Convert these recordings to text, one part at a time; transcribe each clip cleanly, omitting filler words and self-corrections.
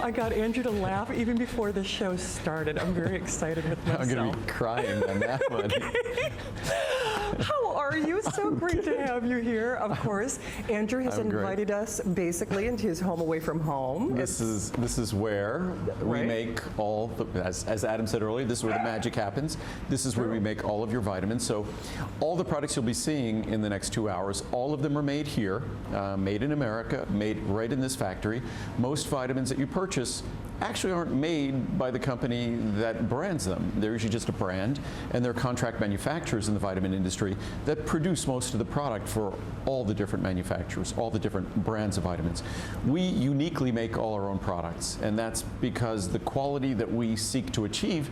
I got Andrew to laugh even before the show started. I'm very excited with myself. I'm going to be crying on that one. How are you? So great to have you here. Of course, Andrew has invited us basically into his home away from home. This is where we make all the, as Adam said earlier, this is where the magic happens. This is where we make all of your vitamins. So all the products you'll be seeing in the next 2 hours, all of them are made here, made in America, made right in this factory. Most vitamins that you purchase actually aren't made by the company that brands them. They're usually just a brand, and they're contract manufacturers in the vitamin industry that produce most of the product for all the different manufacturers, all the different brands of vitamins. We uniquely make all our own products, and that's because the quality that we seek to achieve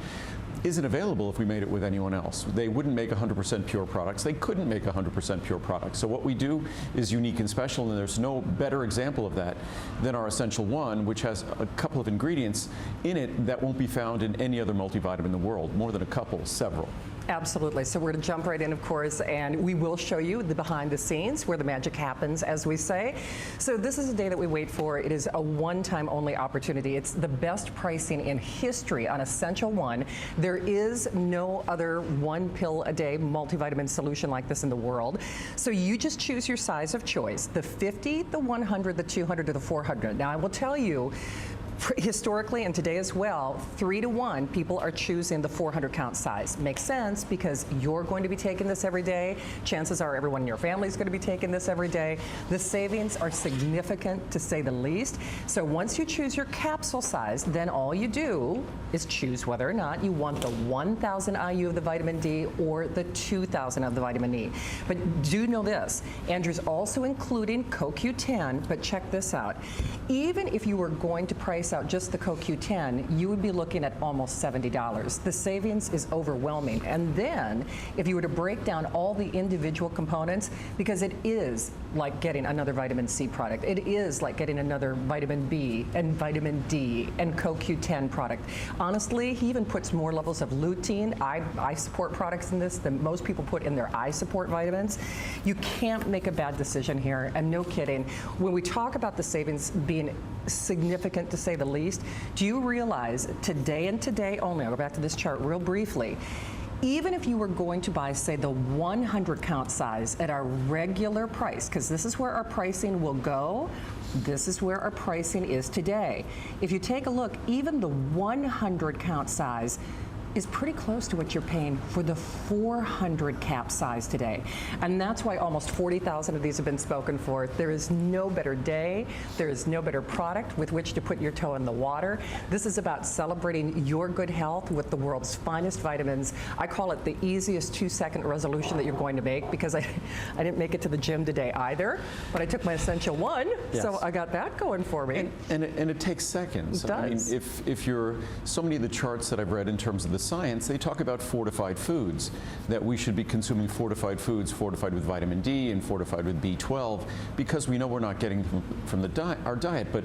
isn't available if we made it with anyone else. They wouldn't make 100% pure products. They couldn't make 100% pure products. So what we do is unique and special, and there's no better example of that than our Essential One, which has a couple of ingredients in it that won't be found in any other multivitamin in the world. More than a couple, several. Absolutely. So we're going to jump right in, of course, and we will show you the behind the scenes where the magic happens, as we say. So this is a day that we wait for. It is a one-time only opportunity. It's the best pricing in history on Essential One. There is no other one pill a day multivitamin solution like this in the world. So you just choose your size of choice, the 50, the 100, the 200, or the 400. Now I will tell you, historically and today as well, 3 to 1, people are choosing the 400 count size. Makes sense because you're going to be taking this every day. Chances are everyone in your family is going to be taking this every day. The savings are significant, to say the least. So once you choose your capsule size, then all you do is choose whether or not you want the 1,000 IU of the vitamin D or the 2,000 of the vitamin E. But do know this, Andrew's also including CoQ10, but check this out. Even if you were going to price out just the CoQ10, you would be looking at almost $70. The savings is overwhelming. And then if you were to break down all the individual components, because it is like getting another vitamin C product, it is like getting another vitamin B and vitamin D and CoQ10 product. Honestly, he even puts more levels of lutein, eye support products in this than most people put in their eye support vitamins. You can't make a bad decision here, and no kidding. When we talk about the savings being significant, to say the least, do you realize today and today only, I'll go back to this chart real briefly, even if you were going to buy, say, the 100 count size at our regular price, because this is where our pricing will go, this is where our pricing is today. If you take a look, even the 100 count size is pretty close to what you're paying for the 400 cap size today. And that's why almost 40,000 of these have been spoken for. There is no better day, there is no better product with which to put your toe in the water. This is about celebrating your good health with the world's finest vitamins. I call it the easiest 2-second resolution that you're going to make, because I didn't make it to the gym today either, but I took my Essential One, so I got that going for me. And it takes seconds. It does. I mean, if you're, so many of the charts that I've read in terms of the science, they talk about fortified foods, that we should be consuming fortified foods, fortified with vitamin D and fortified with B12, because we know we're not getting from our diet. But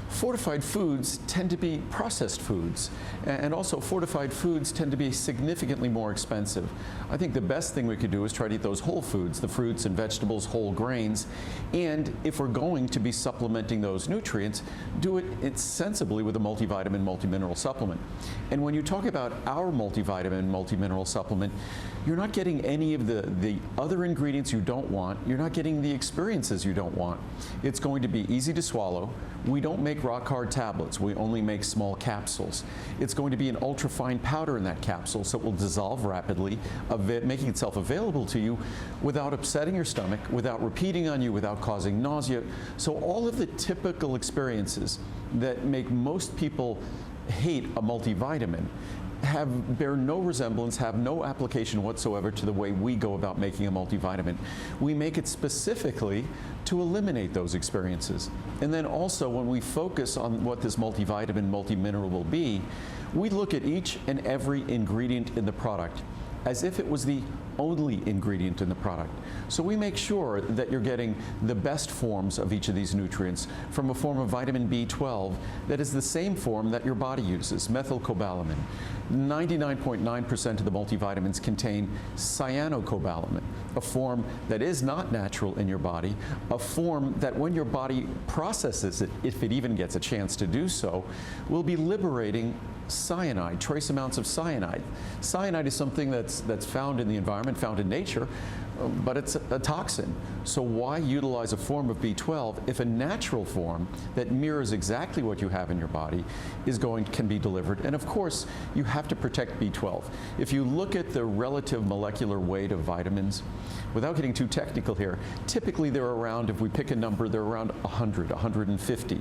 fortified foods tend to be processed foods, and also fortified foods tend to be significantly more expensive. I think the best thing we could do is try to eat those whole foods, the fruits and vegetables, whole grains, and if we're going to be supplementing those nutrients, do it sensibly with a multivitamin, multimineral supplement. And when you talk about our multivitamin, multimineral supplement, you're not getting any of the other ingredients you don't want. You're not getting the experiences you don't want. It's going to be easy to swallow. We don't make rock hard tablets. We only make small capsules. It's going to be an ultra fine powder in that capsule, so it will dissolve rapidly, making itself available to you without upsetting your stomach, without repeating on you, without causing nausea. So all of the typical experiences that make most people hate a multivitamin bear no resemblance, have no application whatsoever to the way we go about making a multivitamin. We make it specifically to eliminate those experiences. And then also, when we focus on what this multivitamin, multimineral will be, we look at each and every ingredient in the product as if it was the only ingredient in the product. So we make sure that you're getting the best forms of each of these nutrients from a form of vitamin B12 that is the same form that your body uses, methylcobalamin. 99.9% of the multivitamins contain cyanocobalamin, a form that is not natural in your body, a form that when your body processes it, if it even gets a chance to do so, will be liberating cyanide, trace amounts of cyanide. Cyanide is something that's found in the environment, found in nature, but it's a toxin. So why utilize a form of B12 if a natural form that mirrors exactly what you have in your body can be delivered? And of course, you have to protect B12. If you look at the relative molecular weight of vitamins, without getting too technical here, typically they're around, if we pick a number, they're around 100, 150.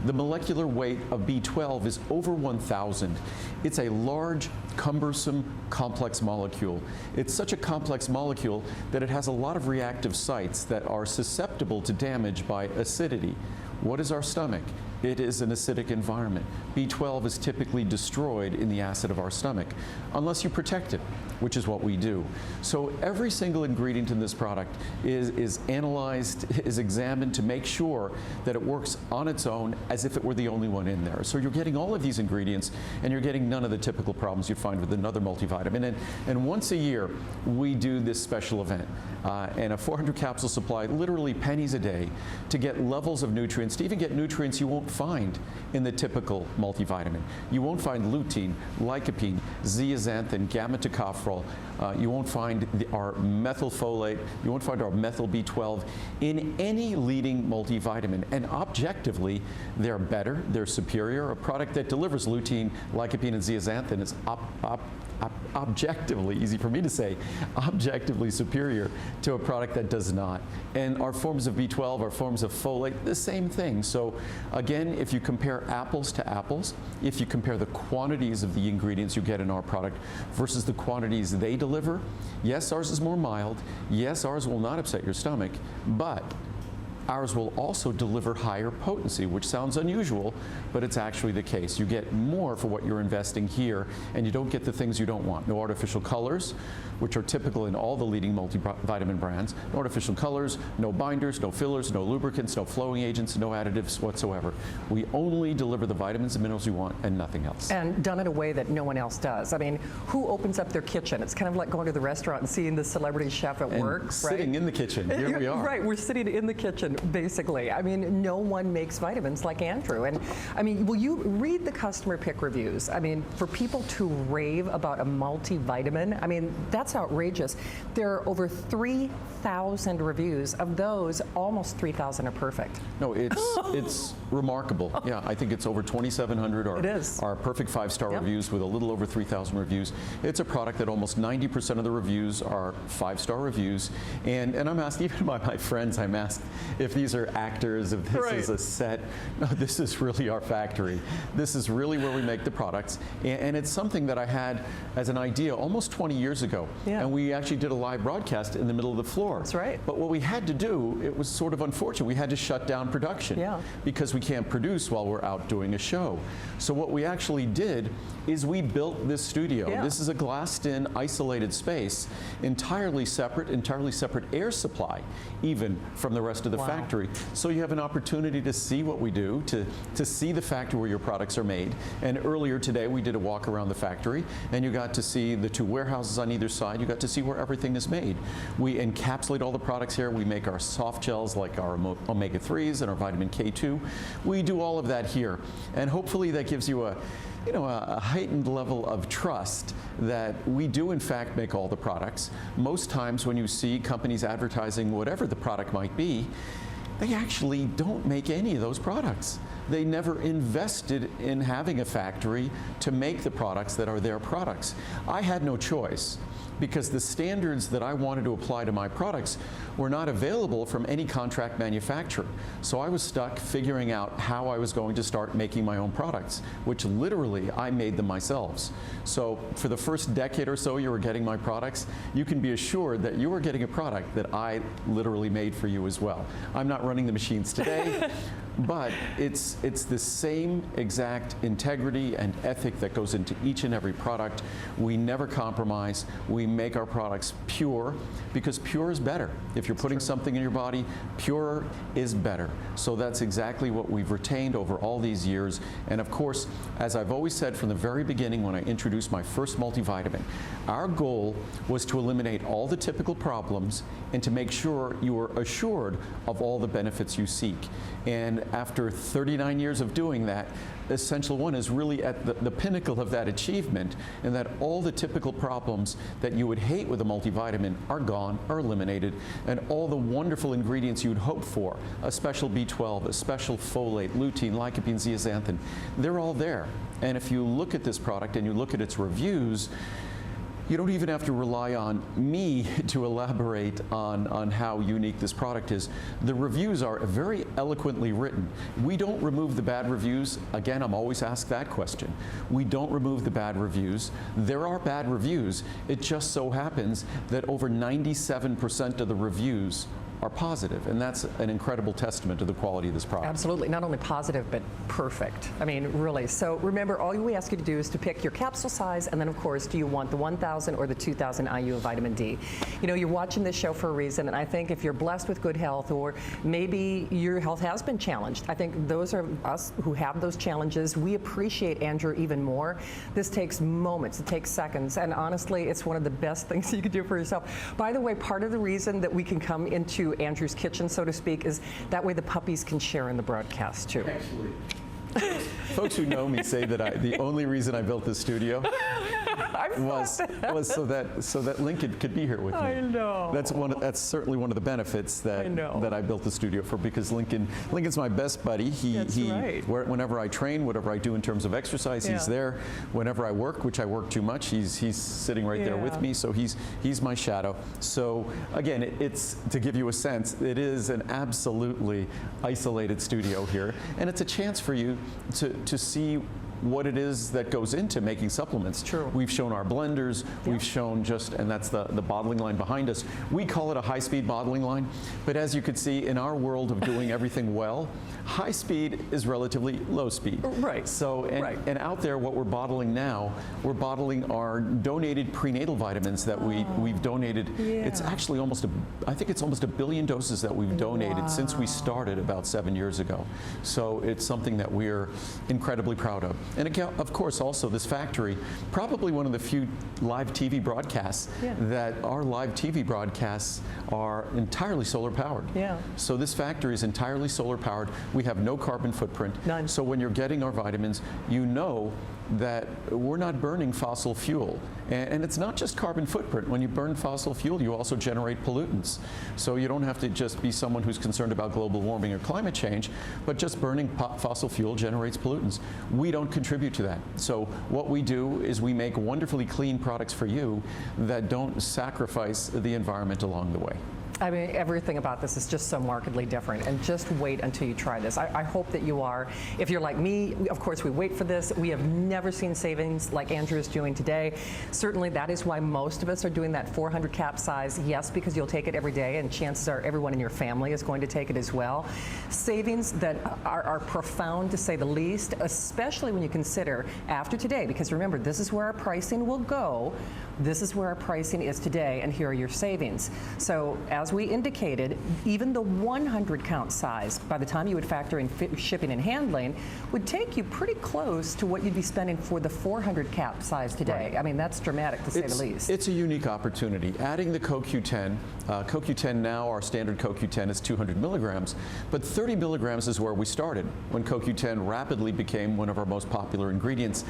The molecular weight of B12 is over 1,000. It's a large, cumbersome, complex molecule. It's such a complex molecule that it has a lot of reactive sites that are susceptible to damage by acidity. What is our stomach? It is an acidic environment. B12 is typically destroyed in the acid of our stomach, unless you protect it, which is what we do. So every single ingredient in this product is analyzed, is examined to make sure that it works on its own as if it were the only one in there. So you're getting all of these ingredients, and you're getting none of the typical problems you find with another multivitamin. And once a year, we do this special event. And a 400 capsule supply, literally pennies a day, to get levels of nutrients, to even get nutrients you won't find in the typical multivitamin. You won't find lutein, lycopene, zeaxanthin, gamma-tocopherol. You won't find our methylfolate. You won't find our methyl B12 in any leading multivitamin. And objectively, they're better, they're superior. A product that delivers lutein, lycopene, and zeaxanthin is objectively, easy for me to say, objectively superior to a product that does not. And our forms of B12, our forms of folate, the same thing. So again, if you compare apples to apples, if you compare the quantities of the ingredients you get in our product versus the quantities they deliver, yes, ours is more mild, yes, ours will not upset your stomach, but ours will also deliver higher potency, which sounds unusual, but it's actually the case. You get more for what you're investing here, and you don't get the things you don't want. No artificial colors, which are typical in all the leading multivitamin brands. No artificial colors, no binders, no fillers, no lubricants, no flowing agents, no additives whatsoever. We only deliver the vitamins and minerals you want and nothing else. And done in a way that no one else does. I mean, who opens up their kitchen? It's kind of like going to the restaurant and seeing the celebrity chef at work, right? Sitting in the kitchen, here we are. Right, we're sitting in the kitchen, basically. I mean, no one makes vitamins like Andrew. And I mean, will you read the customer pick reviews? I mean, for people to rave about a multivitamin, I mean, that's outrageous. There are over 3,000 reviews. Of those, almost 3,000 are perfect. No, it's remarkable. Yeah, I think it's over 2,700 are perfect 5-star reviews with a little over 3,000 reviews. It's a product that almost 90% of the reviews are 5-star reviews. And I'm asked, even by my friends, I'm asked if these are actors, if this is a set. No, this is really our factory. This is really where we make the products. And it's something that I had as an idea almost 20 years ago. Yeah. And we actually did a live broadcast in the middle of the floor. That's right. But what we had to do, it was sort of unfortunate. We had to shut down production because we can't produce while we're out doing a show. So what we actually did is we built this studio. Yeah. This is a glassed-in, isolated space, entirely separate air supply, even from the rest of the factory. So you have an opportunity to see what we do, to see the factory where your products are made. And earlier today, we did a walk around the factory, and you got to see the 2 warehouses on either side. You got to see where everything is made. We encapsulate all the products here. We make our soft gels like our omega-3s and our vitamin K2. We do all of that here. And hopefully that gives you a heightened level of trust that we do in fact make all the products. Most times when you see companies advertising whatever the product might be, they actually don't make any of those products. They never invested in having a factory to make the products that are their products. I had no choice, because the standards that I wanted to apply to my products were not available from any contract manufacturer. So I was stuck figuring out how I was going to start making my own products, which literally I made them myself. So for the first decade or so you were getting my products, you can be assured that you were getting a product that I literally made for you as well. I'm not running the machines today. But it's the same exact integrity and ethic that goes into each and every product. We never compromise. We make our products pure because pure is better. If you're putting something in your body, pure is better. So that's exactly what we've retained over all these years. And of course, as I've always said from the very beginning when I introduced my first multivitamin, our goal was to eliminate all the typical problems and to make sure you were assured of all the benefits you seek. And after 39 years of doing that, Essential 1 is really at the pinnacle of that achievement, and that all the typical problems that you would hate with a multivitamin are gone, are eliminated, and all the wonderful ingredients you'd hope for, a special B12, a special folate, lutein, lycopene, zeaxanthin, they're all there. And if you look at this product and you look at its reviews, you don't even have to rely on me to elaborate on how unique this product is. The reviews are very eloquently written. We don't remove the bad reviews. Again, I'm always asked that question. We don't remove the bad reviews. There are bad reviews. It just so happens that over 97% of the reviews are positive, and that's an incredible testament to the quality of this product. Absolutely, not only positive, but perfect. I mean, really. So remember, all we ask you to do is to pick your capsule size, and then of course, do you want the 1,000 or the 2,000 IU of vitamin D? You know, you're watching this show for a reason, and I think if you're blessed with good health, or maybe your health has been challenged, I think those are us who have those challenges. We appreciate Andrew even more. This takes moments, it takes seconds, and honestly, it's one of the best things you can do for yourself. By the way, part of the reason that we can come into Andrew's kitchen, so to speak, is that way the puppies can share in the broadcast too. Actually, folks who know me say that the only reason I built this studio was so that Lincoln could be here with me. I know. That's certainly one of the benefits that I built the studio for, because Lincoln's my best buddy. Whenever I train, whatever I do in terms of exercise, he's there. Whenever I work, which I work too much, he's sitting right there with me. So he's my shadow. So again, it's to give you a sense, it is an absolutely isolated studio here, and it's a chance for you to see what it is that goes into making supplements. True. We've shown our blenders, we've shown and that's the bottling line behind us. We call it a high-speed bottling line, but as you could see, in our world of doing everything well, high speed is relatively low speed. Right. So, and out there, what we're bottling now, we're bottling our donated prenatal vitamins that we've donated. It's actually I think it's almost 1 billion doses that we've donated since we started about 7 years ago. So it's something that we're incredibly proud of. And again, of course, also this factory, probably one of the few live TV broadcasts that our live TV broadcasts are entirely solar powered. Yeah. So this factory is entirely solar powered. We have no carbon footprint. None. So when you're getting our vitamins, you know that we're not burning fossil fuel. And it's not just carbon footprint. When you burn fossil fuel, you also generate pollutants. So you don't have to just be someone who's concerned about global warming or climate change, but just burning fossil fuel generates pollutants. We don't contribute to that. So what we do is we make wonderfully clean products for you that don't sacrifice the environment along the way. I mean, everything about this is just so markedly different, and just wait until you try this. I hope that you are. If you're like me, of course, we wait for this. We have never seen savings like Andrew is doing today. Certainly, that is why most of us are doing that 400 cap size. Yes, because you'll take it every day, and chances are everyone in your family is going to take it as well. Savings that are profound, to say the least, especially when you consider after today, because remember, this is where our pricing will go. This is where our pricing is today, and here are your savings. So as we indicated, even the 100 count size, by the time you would factor in shipping and handling, would take you pretty close to what you'd be spending for the 400 cap size today. Right. I mean, that's dramatic, to say the least. It's a unique opportunity. Adding the CoQ10, CoQ10 now, our standard CoQ10 is 200 milligrams, but 30 milligrams is where we started when CoQ10 rapidly became one of our most popular ingredients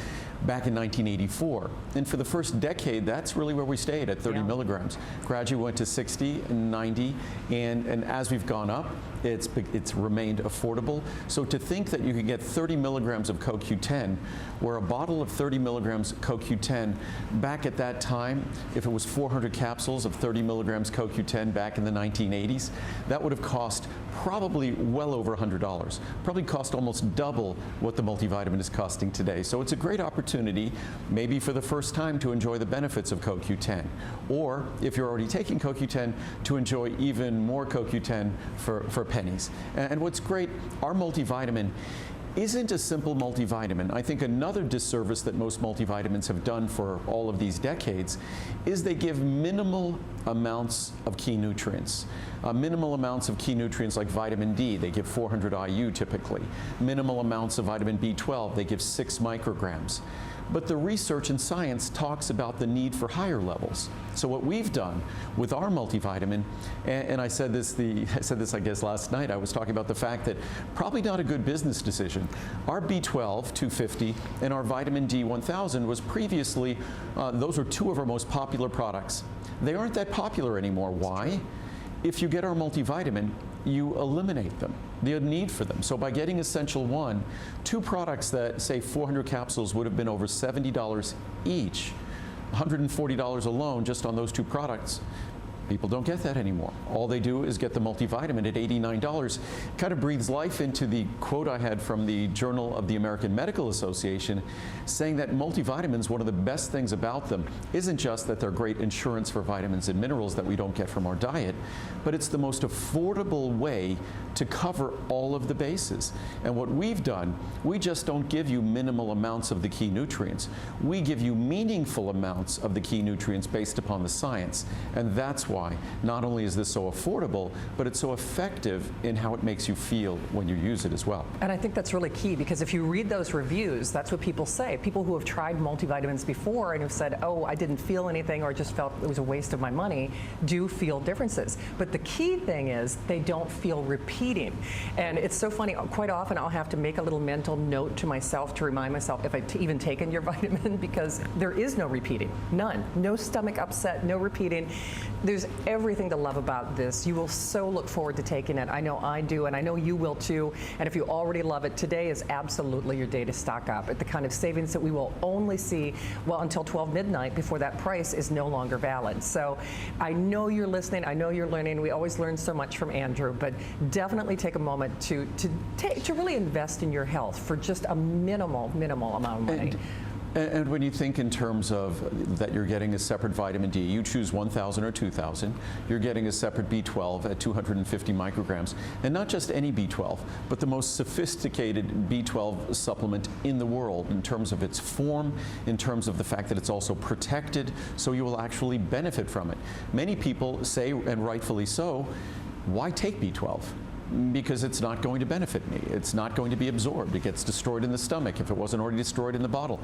back in 1984. And for the first decade, that's really where we stayed, at 30 milligrams. Gradually went to 60 and 90, and as we've gone up, it's remained affordable. So to think that you could get 30 milligrams of CoQ10, where a bottle of 30 milligrams CoQ10 back at that time, if it was 400 capsules of 30 milligrams CoQ10 back in the 1980s, that would have cost probably well over $100. Probably cost almost double what the multivitamin is costing today. So it's a great opportunity, maybe for the first time, to enjoy the benefits of CoQ10. Or if you're already taking CoQ10, to enjoy even more CoQ10 for pennies. And what's great, our multivitamin isn't a simple multivitamin. I think another disservice that most multivitamins have done for all of these decades is they give minimal amounts of key nutrients. Minimal amounts of key nutrients like vitamin D, they give 400 IU typically. Minimal amounts of vitamin B12, they give 6 micrograms. But the research and science talks about the need for higher levels. So what we've done with our multivitamin, and I said this I guess last night, I was talking about the fact that probably not a good business decision. Our B12 250 and our vitamin D 1000 was previously, those were 2 of our most popular products. They aren't that popular anymore. Why? If you get our multivitamin, you eliminate them, the need for them. So by getting Essential 1, 2 products that, say, 400 capsules would have been over $70 each, $140 alone just on those 2 products. People don't get that anymore. All they do is get the multivitamin at $89. Kind of breathes life into the quote I had from the Journal of the American Medical Association saying that multivitamins, one of the best things about them isn't just that they're great insurance for vitamins and minerals that we don't get from our diet, but it's the most affordable way to cover all of the bases. And what we've done, we just don't give you minimal amounts of the key nutrients. We give you meaningful amounts of the key nutrients based upon the science. And that's why not only is this so affordable, but it's so effective in how it makes you feel when you use it as well. And I think that's really key, because if you read those reviews, that's what people say. People who have tried multivitamins before and have said, oh, I didn't feel anything or just felt it was a waste of my money, do feel differences. But the key thing is they don't feel repeating. And it's so funny, quite often I'll have to make a little mental note to myself to remind myself if I've even taken your vitamin, because there is no repeating, none. No stomach upset, no repeating. There's everything to love about this. You will so look forward to taking it. I know I do, and I know you will too. And if you already love it, today is absolutely your day to stock up at the kind of savings that we will only see, well, until 12 midnight before that price is no longer valid. So I know you're listening. I know you're learning. We always learn so much from Andrew, but definitely take a moment to really invest in your health for just a minimal amount of money. And when you think in terms of that you're getting a separate vitamin D, you choose 1,000 or 2,000, you're getting a separate B12 at 250 micrograms. And not just any B12, but the most sophisticated B12 supplement in the world in terms of its form, in terms of the fact that it's also protected, so you will actually benefit from it. Many people say, and rightfully so, why take B12? Because it's not going to benefit me. It's not going to be absorbed. It gets destroyed in the stomach if it wasn't already destroyed in the bottle.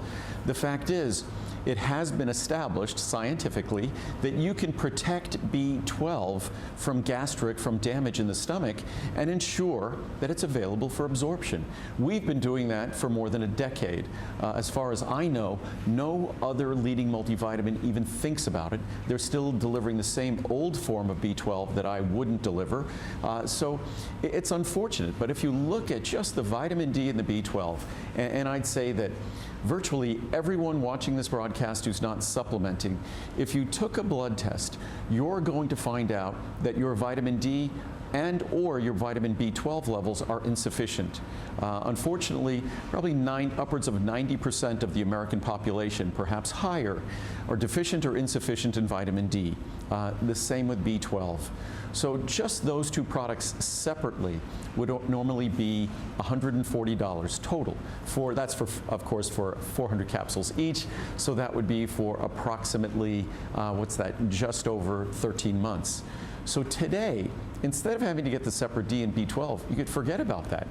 The fact is, it has been established scientifically that you can protect B12 from damage in the stomach and ensure that it's available for absorption. We've been doing that for more than a decade. As far as I know, no other leading multivitamin even thinks about it. They're still delivering the same old form of B12 that I wouldn't deliver. So it's unfortunate, but if you look at just the vitamin D and the B12, and I'd say that virtually everyone watching this broadcast who's not supplementing, if you took a blood test, you're going to find out that your vitamin D and or your vitamin B12 levels are insufficient. Unfortunately, probably upwards of 90% of the American population, perhaps higher, are deficient or insufficient in vitamin D. The same with B12. So just those 2 products separately would normally be $140 total. That's for, of course, for 400 capsules each. So that would be for approximately, just over 13 months. So today, instead of having to get the separate D and B12, you could forget about that,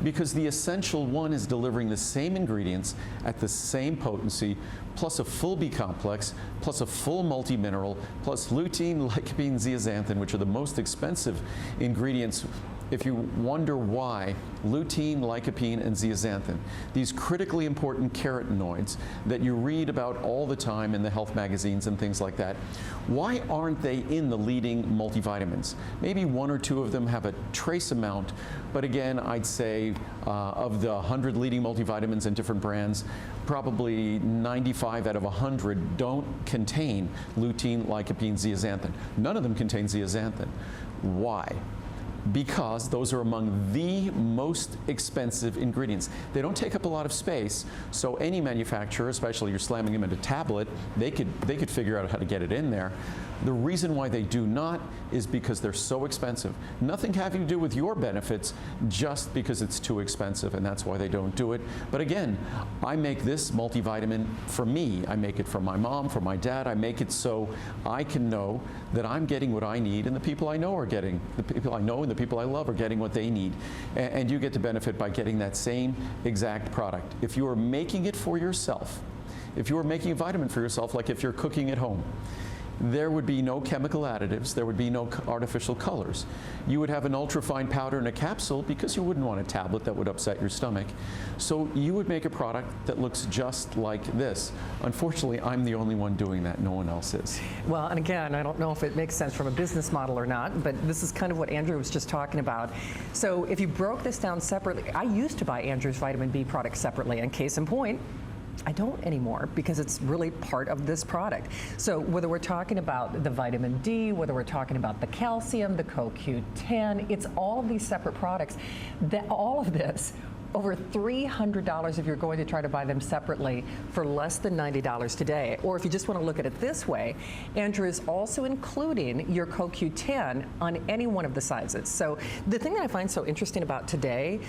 because the Essential 1 is delivering the same ingredients at the same potency, plus a full B complex, plus a full multi-mineral, plus lutein, lycopene, zeaxanthin, which are the most expensive ingredients. If you wonder why, lutein, lycopene, and zeaxanthin, these critically important carotenoids that you read about all the time in the health magazines and things like that, why aren't they in the leading multivitamins? Maybe 1 or 2 of them have a trace amount, but again, I'd say of the 100 leading multivitamins in different brands, probably 95 out of 100 don't contain lutein, lycopene, zeaxanthin. None of them contain zeaxanthin. Why? Because those are among the most expensive ingredients. They don't take up a lot of space, so any manufacturer, especially you're slamming them in a tablet, they could figure out how to get it in there. The reason why they do not is because they're so expensive. Nothing having to do with your benefits, just because it's too expensive, and that's why they don't do it. But again, I make this multivitamin for me. I make it for my mom, for my dad. I make it so I can know that I'm getting what I need, and the people I know are getting, the people I know and the people I love are getting what they need. And you get to benefit by getting that same exact product. If you are making it for yourself, if you are making a vitamin for yourself, like if you're cooking at home, there would be no chemical additives, there would be no artificial colors. You would have an ultrafine powder in a capsule because you wouldn't want a tablet that would upset your stomach. So you would make a product that looks just like this. Unfortunately, I'm the only one doing that, no one else is. Well, and again, I don't know if it makes sense from a business model or not, but this is kind of what Andrew was just talking about. So if you broke this down separately, I used to buy Andrew's vitamin B product separately, and case in point, I don't anymore because it's really part of this product. So whether we're talking about the vitamin D, whether we're talking about the calcium, the CoQ10, it's all of these separate products. All of this, over $300 if you're going to try to buy them separately for less than $90 today. Or if you just want to look at it this way, Andrew is also including your CoQ10 on any one of the sizes. So the thing that I find so interesting about today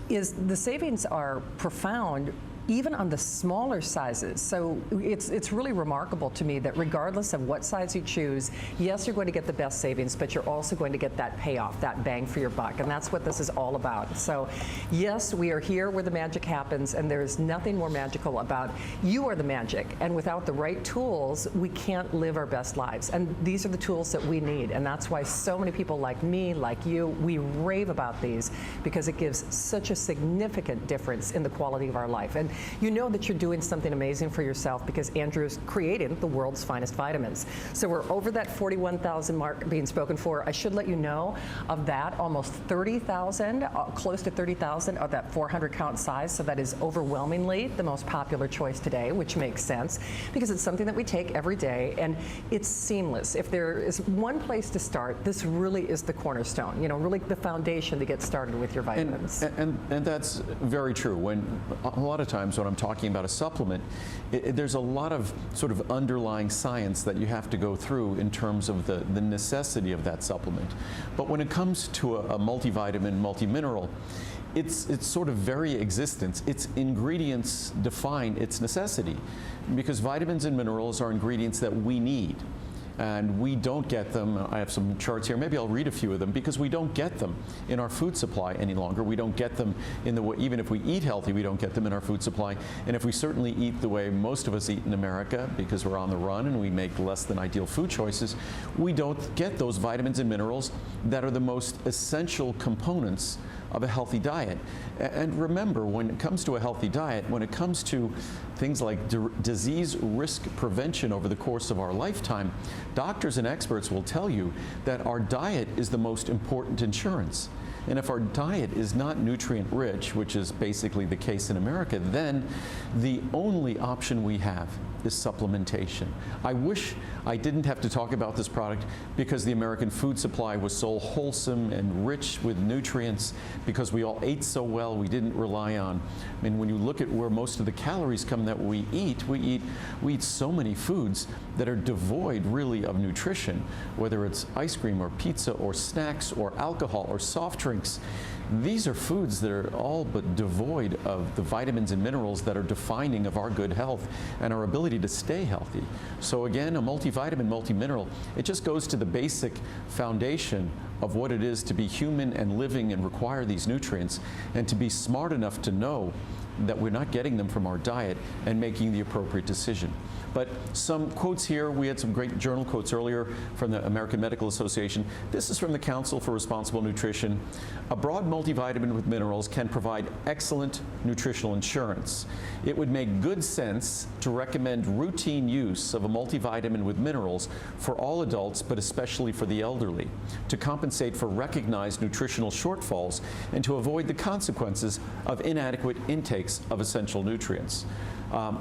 is the savings are profound even on the smaller sizes. So it's really remarkable to me that regardless of what size you choose, yes, you're going to get the best savings, but you're also going to get that payoff, that bang for your buck, and that's what this is all about. So yes, we are here where the magic happens, and there's nothing more magical about you are the magic, and without the right tools, we can't live our best lives. And these are the tools that we need, and that's why so many people like me, like you, we rave about these because it gives such a significant difference in the quality of our life. And you know that you're doing something amazing for yourself because Andrew's created the world's finest vitamins. So we're over that 41,000 mark being spoken for. I should let you know of that, almost 30,000, close to 30,000 of that 400 count size. So that is overwhelmingly the most popular choice today, which makes sense because it's something that we take every day and it's seamless. If there is one place to start, this really is the cornerstone, you know, really the foundation to get started with your vitamins. And that's very true. When a lot of times when I'm talking about a supplement, there's a lot of sort of underlying science that you have to go through in terms of the necessity of that supplement. But when it comes to a multivitamin, multimineral, its sort of very existence, its ingredients define its necessity, because vitamins and minerals are ingredients that we need. And we don't get them. I have some charts here. Maybe I'll read a few of them because we don't get them in our food supply any longer. We don't get them in the way, even if we eat healthy, we don't get them in our food supply. And if we certainly eat the way most of us eat in America because we're on the run and we make less than ideal food choices, we don't get those vitamins and minerals that are the most essential components of a healthy diet. And remember, when it comes to a healthy diet, when it comes to things like disease risk prevention over the course of our lifetime, doctors and experts will tell you that our diet is the most important insurance. And if our diet is not nutrient rich, which is basically the case in America, then the only option we have is supplementation. I wish I didn't have to talk about this product because the American food supply was so wholesome and rich with nutrients, because we all ate so well, we didn't rely on. I mean, when you look at where most of the calories come that we eat so many foods that are devoid really of nutrition, whether it's ice cream or pizza or snacks or alcohol or soft drinks. These are foods that are all but devoid of the vitamins and minerals that are defining of our good health and our ability to stay healthy. So again, a multivitamin, multimineral, it just goes to the basic foundation of what it is to be human and living and require these nutrients, and to be smart enough to know that we're not getting them from our diet and making the appropriate decision. But some quotes here. We had some great journal quotes earlier from the American Medical Association. This is from the Council for Responsible Nutrition. A broad multivitamin with minerals can provide excellent nutritional insurance. It would make good sense to recommend routine use of a multivitamin with minerals for all adults, but especially for the elderly, to compensate for recognized nutritional shortfalls and to avoid the consequences of inadequate intakes of essential nutrients.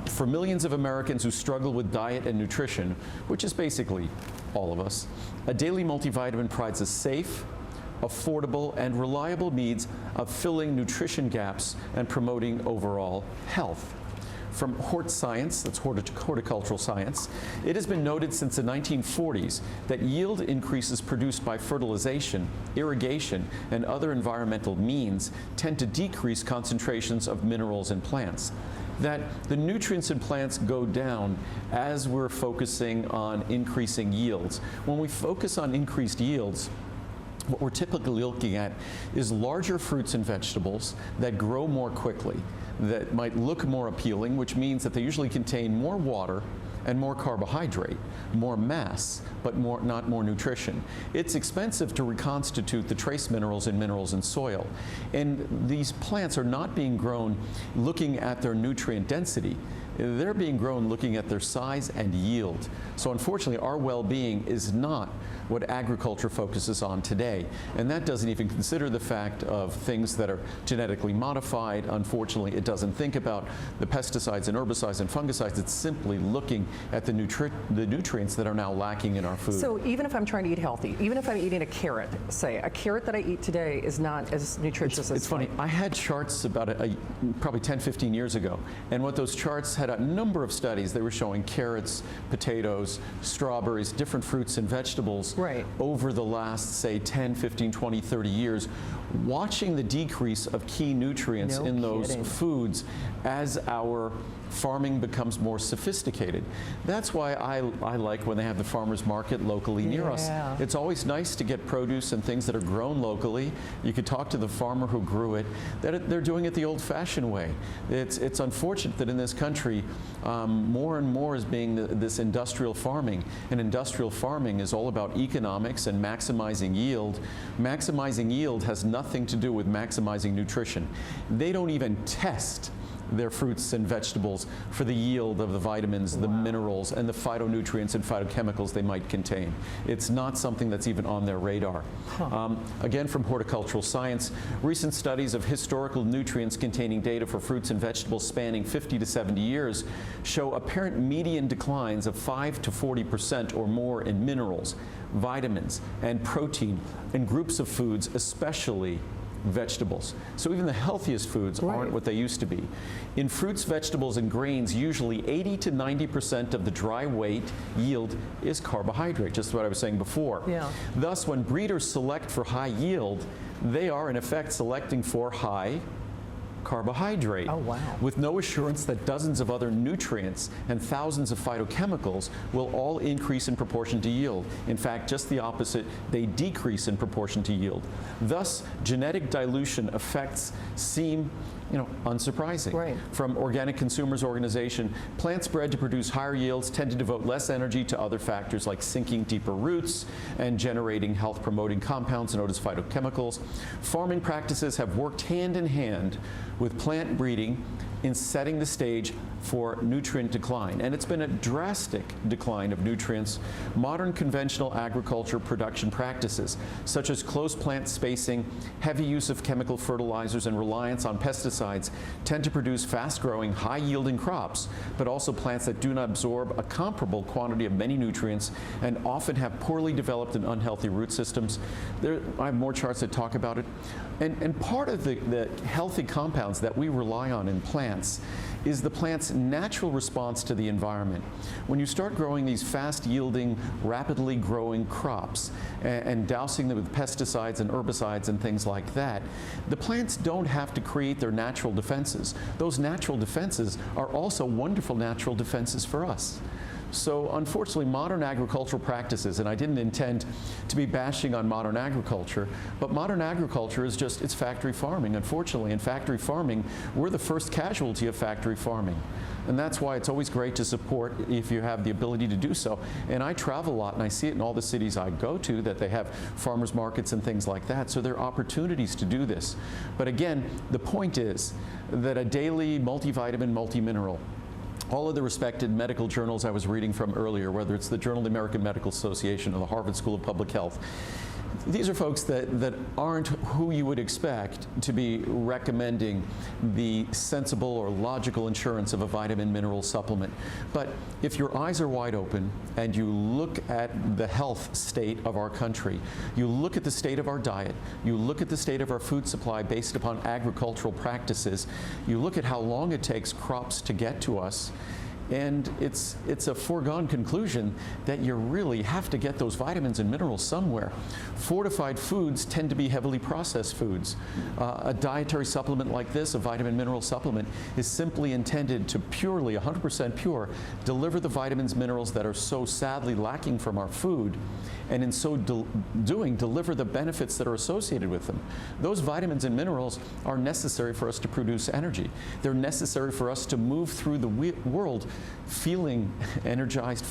For millions of Americans who struggle with diet and nutrition, which is basically all of us, a daily multivitamin provides a safe, affordable, and reliable means of filling nutrition gaps and promoting overall health. from Hort Science, that's horticultural science. It has been noted since the 1940s that yield increases produced by fertilization, irrigation, and other environmental means tend to decrease concentrations of minerals in plants. That the nutrients in plants go down as we're focusing on increasing yields. When we focus on increased yields, what we're typically looking at is larger fruits and vegetables that grow more quickly, that might look more appealing, which means that they usually contain more water and more carbohydrate, more mass, but not more nutrition. It's expensive to reconstitute the trace minerals in soil. And these plants are not being grown looking at their nutrient density. They're being grown looking at their size and yield. So unfortunately, our well-being is not what agriculture focuses on today. And that doesn't even consider the fact of things that are genetically modified. Unfortunately, it doesn't think about the pesticides and herbicides and fungicides. It's simply looking at the nutrients that are now lacking in our food. So even if I'm trying to eat healthy, even if I'm eating a carrot, say, a carrot that I eat today is not as nutritious as it's funny. I had charts about probably 10, 15 years ago, and what those charts had a number of studies. They were showing carrots, potatoes, strawberries, different fruits and vegetables over the last, say, 10, 15, 20, 30 years, watching the decrease of key nutrients in those foods as our farming becomes more sophisticated. That's why I like when they have the farmers market locally near us. It's always nice to get produce and things that are grown locally. You could talk to the farmer who grew it. They're doing it the old-fashioned way. It's unfortunate that in this country, more and more is being this industrial farming. And industrial farming is all about economics and maximizing yield. Maximizing yield has nothing to do with maximizing nutrition. They don't even test their fruits and vegetables for the yield of the vitamins, the minerals, and the phytonutrients and phytochemicals they might contain. It's not something that's even on their radar. Again, from horticultural science, recent studies of historical nutrients containing data for fruits and vegetables spanning 50 to 70 years show apparent median declines of 5 to 40% or more in minerals, vitamins, and protein in groups of foods, especially vegetables. So even the healthiest foods aren't what they used to be. In fruits, vegetables, and grains, usually 80 to 90% of the dry weight yield is carbohydrate, just what I was saying before. Thus, when breeders select for high yield, they are in effect selecting for high carbohydrate, with no assurance that dozens of other nutrients and thousands of phytochemicals will all increase in proportion to yield. In fact, just the opposite, they decrease in proportion to yield. Thus, genetic dilution effects seem unsurprising. From Organic Consumers Organization, plants bred to produce higher yields tend to devote less energy to other factors like sinking deeper roots and generating health-promoting compounds known as phytochemicals. Farming practices have worked hand in hand with plant breeding in setting the stage for nutrient decline. And it's been a drastic decline of nutrients. Modern conventional agriculture production practices, such as close plant spacing, heavy use of chemical fertilizers, and reliance on pesticides, tend to produce fast-growing, high-yielding crops, but also plants that do not absorb a comparable quantity of many nutrients and often have poorly developed and unhealthy root systems. I have more charts that talk about it. And part of the healthy compounds that we rely on in plants is the plant's natural response to the environment. When you start growing these fast-yielding, rapidly growing crops and dousing them with pesticides and herbicides and things like that, the plants don't have to create their natural defenses. Those natural defenses are also wonderful natural defenses for us. So unfortunately, modern agricultural practices, and I didn't intend to be bashing on modern agriculture, but modern agriculture is just, it's factory farming. Unfortunately, in factory farming, we're the first casualty of factory farming. And that's why it's always great to support if you have the ability to do so. And I travel a lot, and I see it in all the cities I go to, that they have farmers markets and things like that. So there are opportunities to do this. But again, the point is that a daily multivitamin, multimineral, all of the respected medical journals I was reading from earlier, whether it's the Journal of the American Medical Association or the Harvard School of Public Health, these are folks that aren't who you would expect to be recommending the sensible or logical insurance of a vitamin mineral supplement. But if your eyes are wide open and you look at the health state of our country, you look at the state of our diet, you look at the state of our food supply based upon agricultural practices, you look at how long it takes crops to get to us, and it's a foregone conclusion that you really have to get those vitamins and minerals somewhere. Fortified foods tend to be heavily processed foods. A dietary supplement like this, a vitamin mineral supplement, is simply intended to purely, 100% pure, deliver the vitamins, minerals that are so sadly lacking from our food, and in so doing, deliver the benefits that are associated with them. Those vitamins and minerals are necessary for us to produce energy. They're necessary for us to move through the world feeling energized,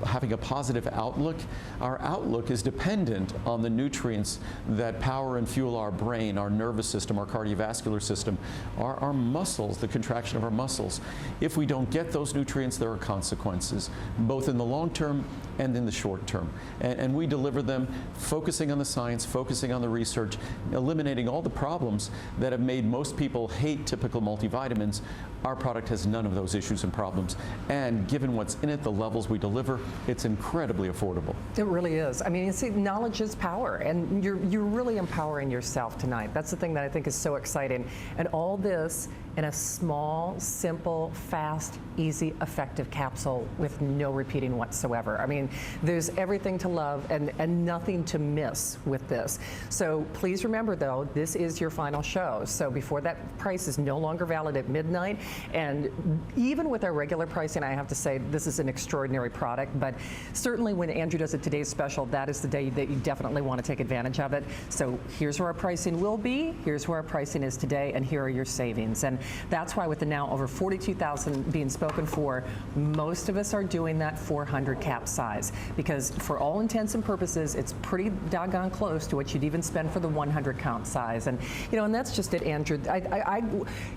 having a positive outlook. Our outlook is dependent on the nutrients that power and fuel our brain, our nervous system, our cardiovascular system, our muscles, the contraction of our muscles. If we don't get those nutrients, there are consequences, both in the long term and in the short term. And we deliver them focusing on the science, focusing on the research, eliminating all the problems that have made most people hate typical multivitamins. Our product has none of those issues and problems. And given what's in it, the levels we deliver, it's incredibly affordable. It really is. I mean, you see, knowledge is power, and you're really empowering yourself tonight. That's the thing that I think is so exciting. And all this in a small, simple, fast, easy, effective capsule with no repeating whatsoever. I mean, there's everything to love and nothing to miss with this. So please remember, though, this is your final show. So before that price is no longer valid at midnight. And even with our regular pricing, I have to say this is an extraordinary product. But certainly when Andrew does a today's special, that is the day that you definitely want to take advantage of it. So here's where our pricing will be. Here's where our pricing is today. And here are your savings. And that's why with the now over 42,000 being spoken for, most of us are doing that 400 cap size. Because for all intents and purposes, it's pretty doggone close to what you'd even spend for the 100 count size. And, you know, and that's just it, Andrew.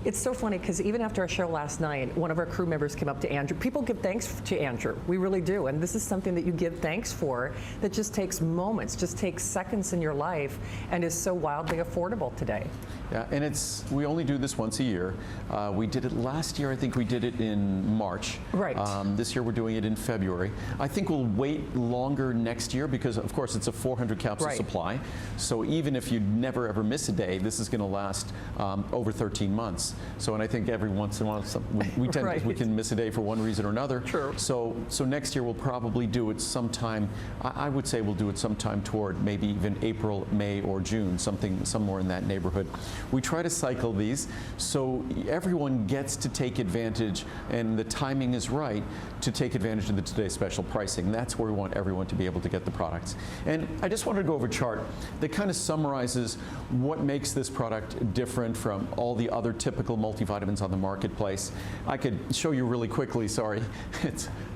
It's so funny because even after our show last night, one of our crew members came up to Andrew. People give thanks to Andrew. We really do. And this is something that you give thanks for that just takes moments, just takes seconds in your life, and is so wildly affordable today. Yeah, and we only do this once a year. We did it last year. I think we did it in March. Right. This year we're doing it in February. I think we'll wait longer next year because, of course, it's a 400 capsule supply. So even if you never ever miss a day, this is going to last over 13 months. So, and I think every once in a while we can miss a day for one reason or another. True. So next year we'll probably do it sometime. I would say we'll do it sometime toward maybe even April, May, or June, somewhere in that neighborhood. We try to cycle these so everyone gets to take advantage, and the timing is right to take advantage of the today's special pricing. That's where we want everyone to be able to get the products. And I just wanted to go over a chart that kind of summarizes what makes this product different from all the other typical multivitamins on the marketplace. I could show you really quickly, sorry.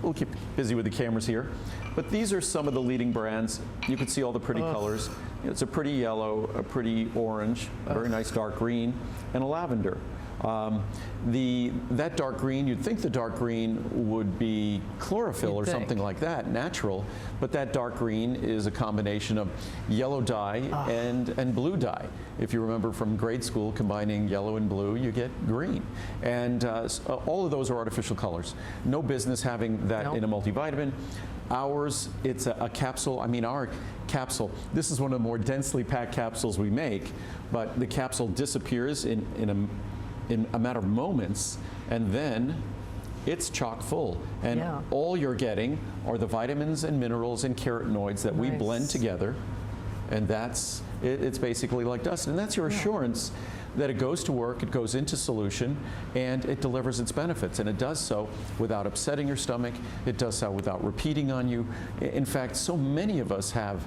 We'll keep busy with the cameras here. But these are some of the leading brands. You can see all the pretty colors. It's a pretty yellow, a pretty orange, a very nice dark green, and a lavender. That dark green, you'd think the dark green would be chlorophyll or something like that, natural, but that dark green is a combination of yellow dye and blue dye. If you remember from grade school, combining yellow and blue, you get green. And all of those are artificial colors. No business having that in a multivitamin. Ours, it's a capsule. I mean, our capsule, this is one of the more densely packed capsules we make, but the capsule disappears in a matter of moments, and then it's chock full. And all you're getting are the vitamins and minerals and carotenoids that we blend together, and it's basically like dust. And that's your assurance that it goes to work, it goes into solution, and it delivers its benefits. And it does so without upsetting your stomach. It does so without repeating on you. In fact, so many of us have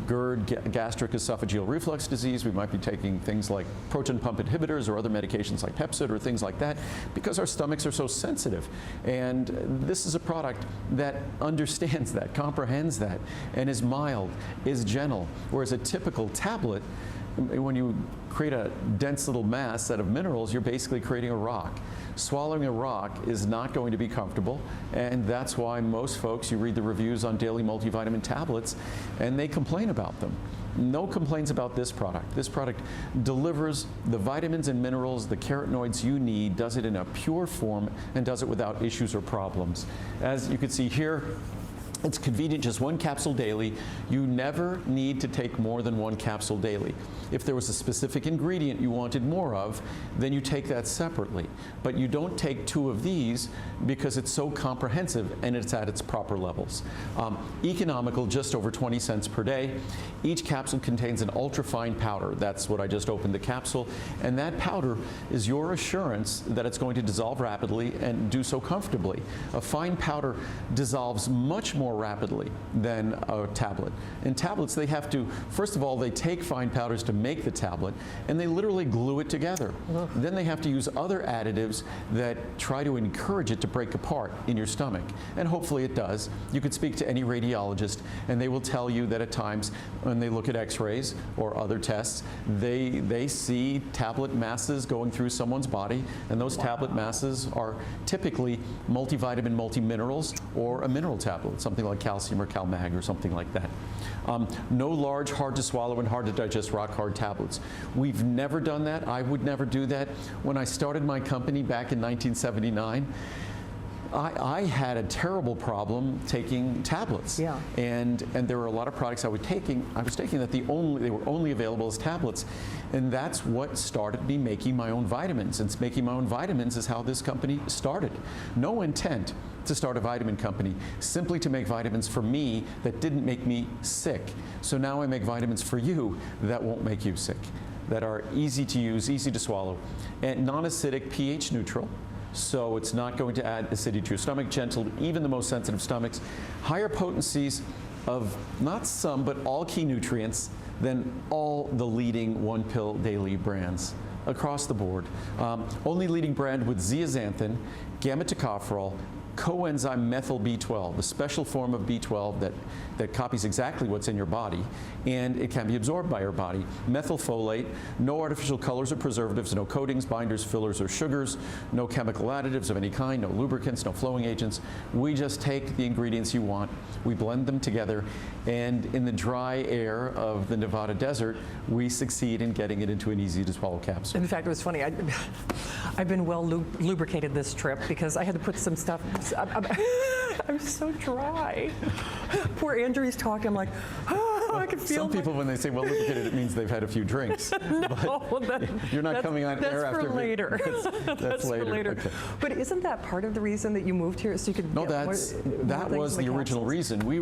GERD, gastric esophageal reflux disease. We might be taking things like proton pump inhibitors or other medications like Pepcid or things like that because our stomachs are so sensitive. And this is a product that understands that, comprehends that, and is mild, is gentle, whereas a typical tablet, when you create a dense little mass out of minerals, you're basically creating a rock. Swallowing a rock is not going to be comfortable, and that's why most folks, you read the reviews on daily multivitamin tablets, and they complain about them. No complaints about this product. This product delivers the vitamins and minerals, the carotenoids you need, does it in a pure form, and does it without issues or problems. As you can see here, it's convenient, just one capsule daily. You never need to take more than one capsule daily. If there was a specific ingredient you wanted more of, then you take that separately. But you don't take 2 of these because it's so comprehensive and it's at its proper levels. Economical, just over 20 cents per day. Each capsule contains an ultrafine powder. That's what I just opened the capsule. And that powder is your assurance that it's going to dissolve rapidly and do so comfortably. A fine powder dissolves much more rapidly than a tablet. In tablets, they have to, first of all, they take fine powders to make the tablet, and they literally glue it together. Ugh. Then they have to use other additives that try to encourage it to break apart in your stomach, and hopefully it does. You could speak to any radiologist, and they will tell you that at times, when they look at x-rays or other tests, they see tablet masses going through someone's body, and those tablet masses are typically multivitamin, multiminerals, or a mineral tablet, something like calcium or CalMag or something like that. No large, hard to swallow and hard to digest rock-hard tablets. We've never done that. I would never do that. When I started my company back in 1979, I had a terrible problem taking tablets. Yeah. And there were a lot of products I was taking that they were only available as tablets. And that's what started me making my own vitamins. And making my own vitamins is how this company started. No intent to start a vitamin company, simply to make vitamins for me that didn't make me sick. So now I make vitamins for you that won't make you sick, that are easy to use, easy to swallow, and non-acidic, pH neutral. So it's not going to add acidity to your stomach, gentle, even the most sensitive stomachs. Higher potencies of not some, but all key nutrients than all the leading one-pill daily brands across the board. Only leading brand with zeaxanthin, gamma-tocopherol, coenzyme methyl B12, the special form of B12 that copies exactly what's in your body, and it can be absorbed by your body. Methylfolate, no artificial colors or preservatives, no coatings, binders, fillers, or sugars, no chemical additives of any kind, no lubricants, no flowing agents. We just take the ingredients you want, we blend them together, and in the dry air of the Nevada desert, we succeed in getting it into an easy-to-swallow capsule. In fact, it was funny. I've been well lubricated this trip because I had to put some stuff. I'm so dry. Poor Andrew's talking. I'm like, I can feel. Some people, when they say well lubricated, it means they've had a few drinks. No, you're not coming on air after. That's for later. That's for later. Okay. But isn't that part of the reason that you moved here, so you could? No, that was the original reason. We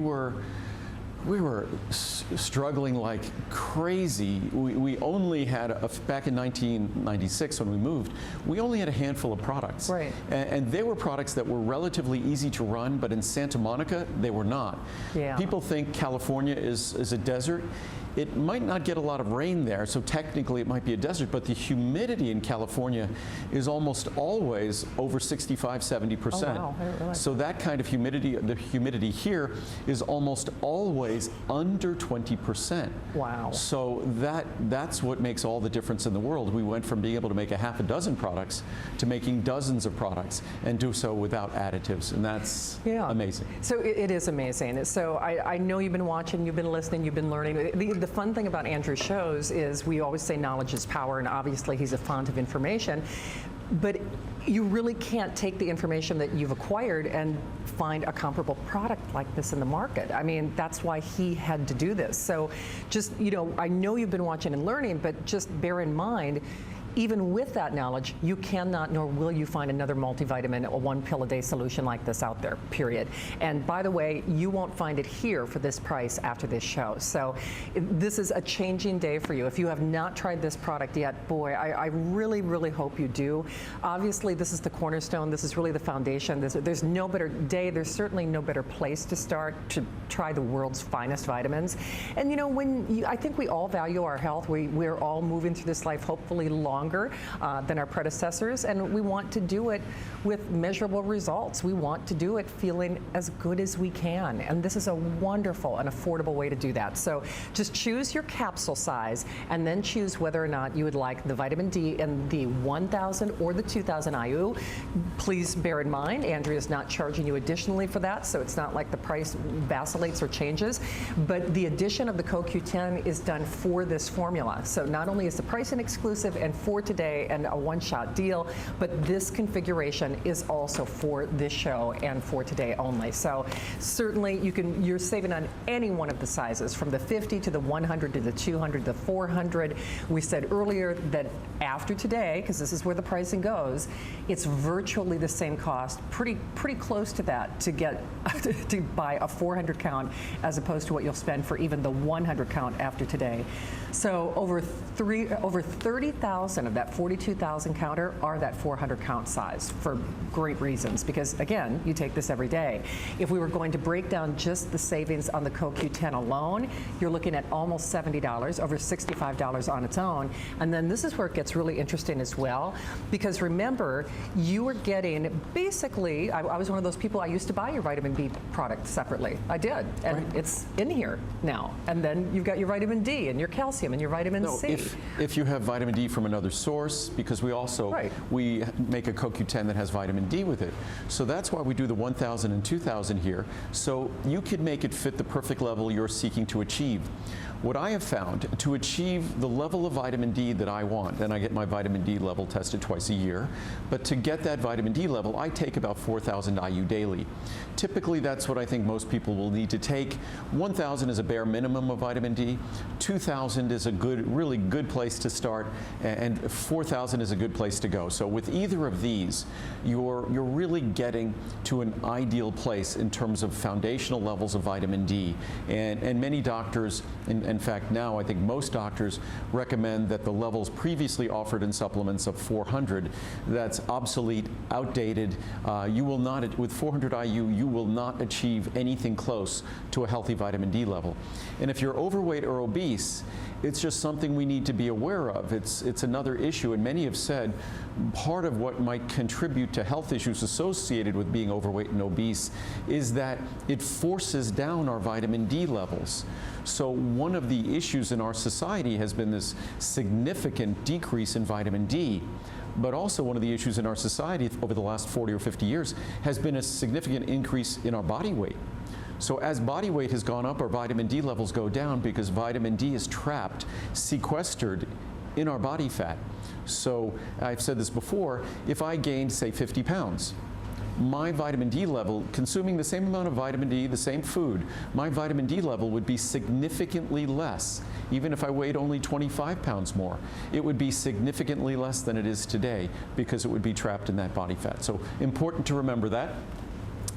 were struggling like crazy. We only had, back in 1996 when we moved, we only had a handful of products. Right. And they were products that were relatively easy to run, but in Santa Monica, they were not. Yeah. People think California is a desert. It might not get a lot of rain there, so technically it might be a desert, but the humidity in California is almost always over 65, 70%. Oh, wow. I didn't realize so that kind of humidity, the humidity here is almost always under 20%. Wow. So that's what makes all the difference in the world. We went from being able to make a half a dozen products to making dozens of products and do so without additives, and that's amazing. So it is amazing. So I know you've been watching, you've been listening, you've been learning. The fun thing about Andrew's shows is we always say knowledge is power, and obviously he's a font of information, but you really can't take the information that you've acquired and find a comparable product like this in the market. I mean, that's why he had to do this. So just, I know you've been watching and learning, but just bear in mind, even with that knowledge, you cannot nor will you find another multivitamin, a one-pill-a-day solution like this out there, period. And by the way, you won't find it here for this price after this show. So this is a changing day for you. If you have not tried this product yet, boy, I really, really hope you do. Obviously, this is the cornerstone. This is really the foundation. There's no better day. There's certainly no better place to start to try the world's finest vitamins. And I think we all value our health. We're all moving through this life, hopefully long stronger than our predecessors, and we want to do it with measurable results. We want to do it feeling as good as we can, and this is a wonderful and affordable way to do that. So just choose your capsule size and then choose whether or not you would like the vitamin D in the 1,000 or the 2,000 IU. Please bear in mind, Andrea's not charging you additionally for that, so it's not like the price vacillates or changes, but the addition of the CoQ10 is done for this formula. So not only is the pricing exclusive and for today and a one-shot deal, but this configuration is also for this show and for today only. So certainly you're saving on any one of the sizes, from the 50 to the 100 to the 200 to the 400. We said earlier that after today, because this is where the pricing goes, it's virtually the same cost, pretty close to that, to get to buy a 400 count as opposed to what you'll spend for even the 100 count after today. So over 30,000 of that 42,000 counter are that 400 count size for great reasons, because again, you take this every day. If we were going to break down just the savings on the CoQ10 alone, you're looking at almost $70, over $65 on its own. And then this is where it gets really interesting as well, because remember, you are getting basically, I was one of those people, I used to buy your vitamin B product separately. I did, and right. It's in here now. And then you've got your vitamin D and your calcium and your vitamin C. If you have vitamin D from another source, because we also, right. we make a CoQ10 that has vitamin D with it. So that's why we do the 1,000 and 2,000 here. So you could make it fit the perfect level you're seeking to achieve. What I have found, to achieve the level of vitamin D that I want, and I get my vitamin D level tested twice a year, but to get that vitamin D level, I take about 4,000 IU daily. Typically, that's what I think most people will need to take. 1,000 is a bare minimum of vitamin D. 2,000 is a really good place to start, and 4,000 is a good place to go. So with either of these, you're really getting to an ideal place in terms of foundational levels of vitamin D. And many doctors, in fact now I think most doctors, recommend that the levels previously offered in supplements of 400, that's obsolete, outdated. You will not, with 400 IU, you will not achieve anything close to a healthy vitamin D level. And if you're overweight or obese, it's just something we need to be aware of. It's another issue, and many have said part of what might contribute to health issues associated with being overweight and obese is that it forces down our vitamin D levels. So one of the issues in our society has been this significant decrease in vitamin D. But also one of the issues in our society over the last 40 or 50 years has been a significant increase in our body weight. So as body weight has gone up, our vitamin D levels go down because vitamin D is trapped, sequestered in our body fat. So I've said this before, if I gained, say, 50 pounds, my vitamin D level, consuming the same amount of vitamin D, the same food, my vitamin D level would be significantly less. Even if I weighed only 25 pounds more, it would be significantly less than it is today because it would be trapped in that body fat. So important to remember that.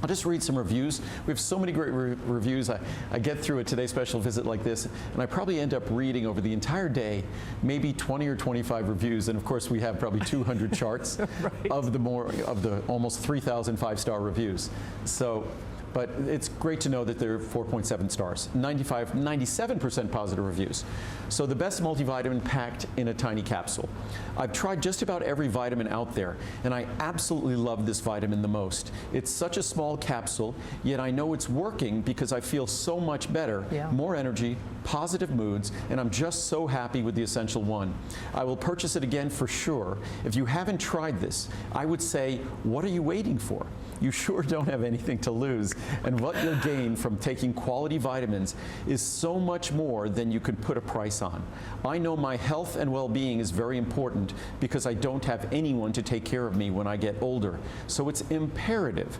I'll just read some reviews. We have so many great reviews. I get through a Today Special visit like this, and I probably end up reading over the entire day maybe 20 or 25 reviews. And of course, we have probably 200 charts right. of the almost 3,000 5-star reviews. So, but it's great to know that they're 4.7 stars, 97% positive reviews. So the best multivitamin packed in a tiny capsule. I've tried just about every vitamin out there, and I absolutely love this vitamin the most. It's such a small capsule, yet I know it's working because I feel so much better, more energy, positive moods, and I'm just so happy with the Essential One. I will purchase it again for sure. If you haven't tried this, I would say, what are you waiting for? You sure don't have anything to lose, and what you'll gain from taking quality vitamins is so much more than you could put a price on. I know my health and well-being is very important because I don't have anyone to take care of me when I get older. So it's imperative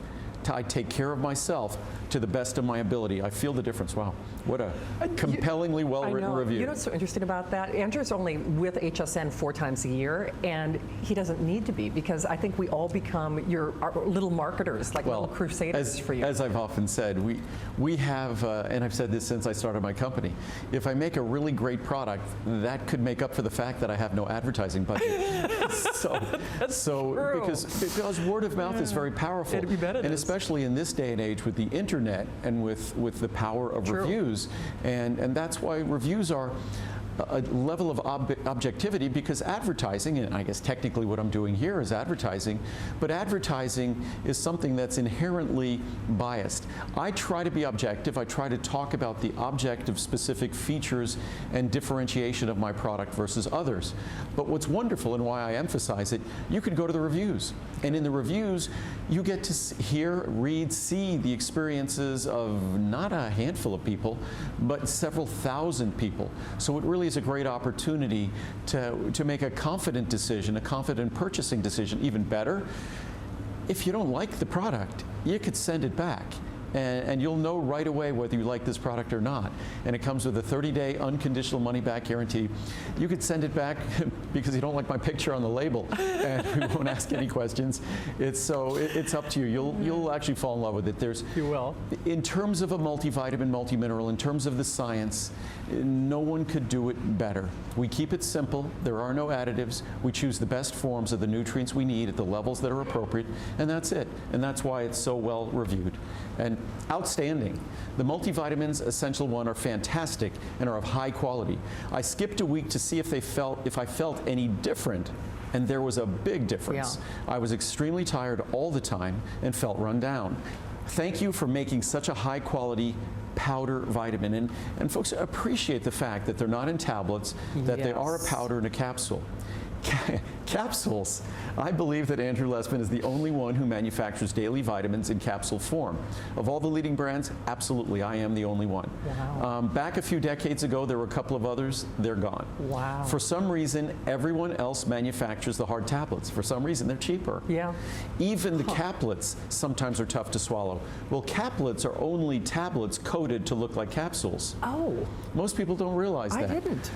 I take care of myself to the best of my ability. I feel the difference. Wow, what a compellingly well-written review. You know what's so interesting about that? Andrew's only with HSN 4 times a year, and he doesn't need to be, because I think we all become our little marketers, like little crusaders for you. As I've often said, we have, and I've said this since I started my company, if I make a really great product, that could make up for the fact that I have no advertising budget. so true. Because word of mouth is very powerful. And especially in this day and age with the internet and with the power of reviews. And that's why reviews are a level of objectivity, because advertising, and I guess technically what I'm doing here is advertising, but advertising is something that's inherently biased. I try to be objective. I try to talk about the objective specific features and differentiation of my product versus others. But what's wonderful, and why I emphasize it, you could go to the reviews. And in the reviews, you get to hear, read, see the experiences of not a handful of people, but several thousand people. So it really is a great opportunity to make a confident decision, a confident purchasing decision. Even better, if you don't like the product, you could send it back. And you'll know right away whether you like this product or not. And it comes with a 30-day unconditional money-back guarantee. You could send it back because you don't like my picture on the label, and we won't ask any questions. It's up to you. You'll actually fall in love with it. You will. In terms of a multivitamin, multimineral, in terms of the science, no one could do it better. We keep it simple. There are no additives. We choose the best forms of the nutrients we need at the levels that are appropriate, and that's it. And that's why it's so well reviewed. And outstanding. The multivitamins, Essential 1, are fantastic and are of high quality. I skipped a week to see if I felt any different, and there was a big difference. Yeah. I was extremely tired all the time and felt run down. Thank you for making such a high quality powder vitamin. And folks appreciate the fact that they're not in tablets, that they are a powder in a capsule. Capsules. I believe that Andrew Lessman is the only one who manufactures daily vitamins in capsule form. Of all the leading brands, absolutely, I am the only one. Wow. Back a few decades ago, there were a couple of others. They're gone. Wow. For some reason, everyone else manufactures the hard tablets. For some reason, they're cheaper. Yeah. Even the caplets sometimes are tough to swallow. Well, caplets are only tablets coated to look like capsules. Oh. Most people don't realize that. I didn't.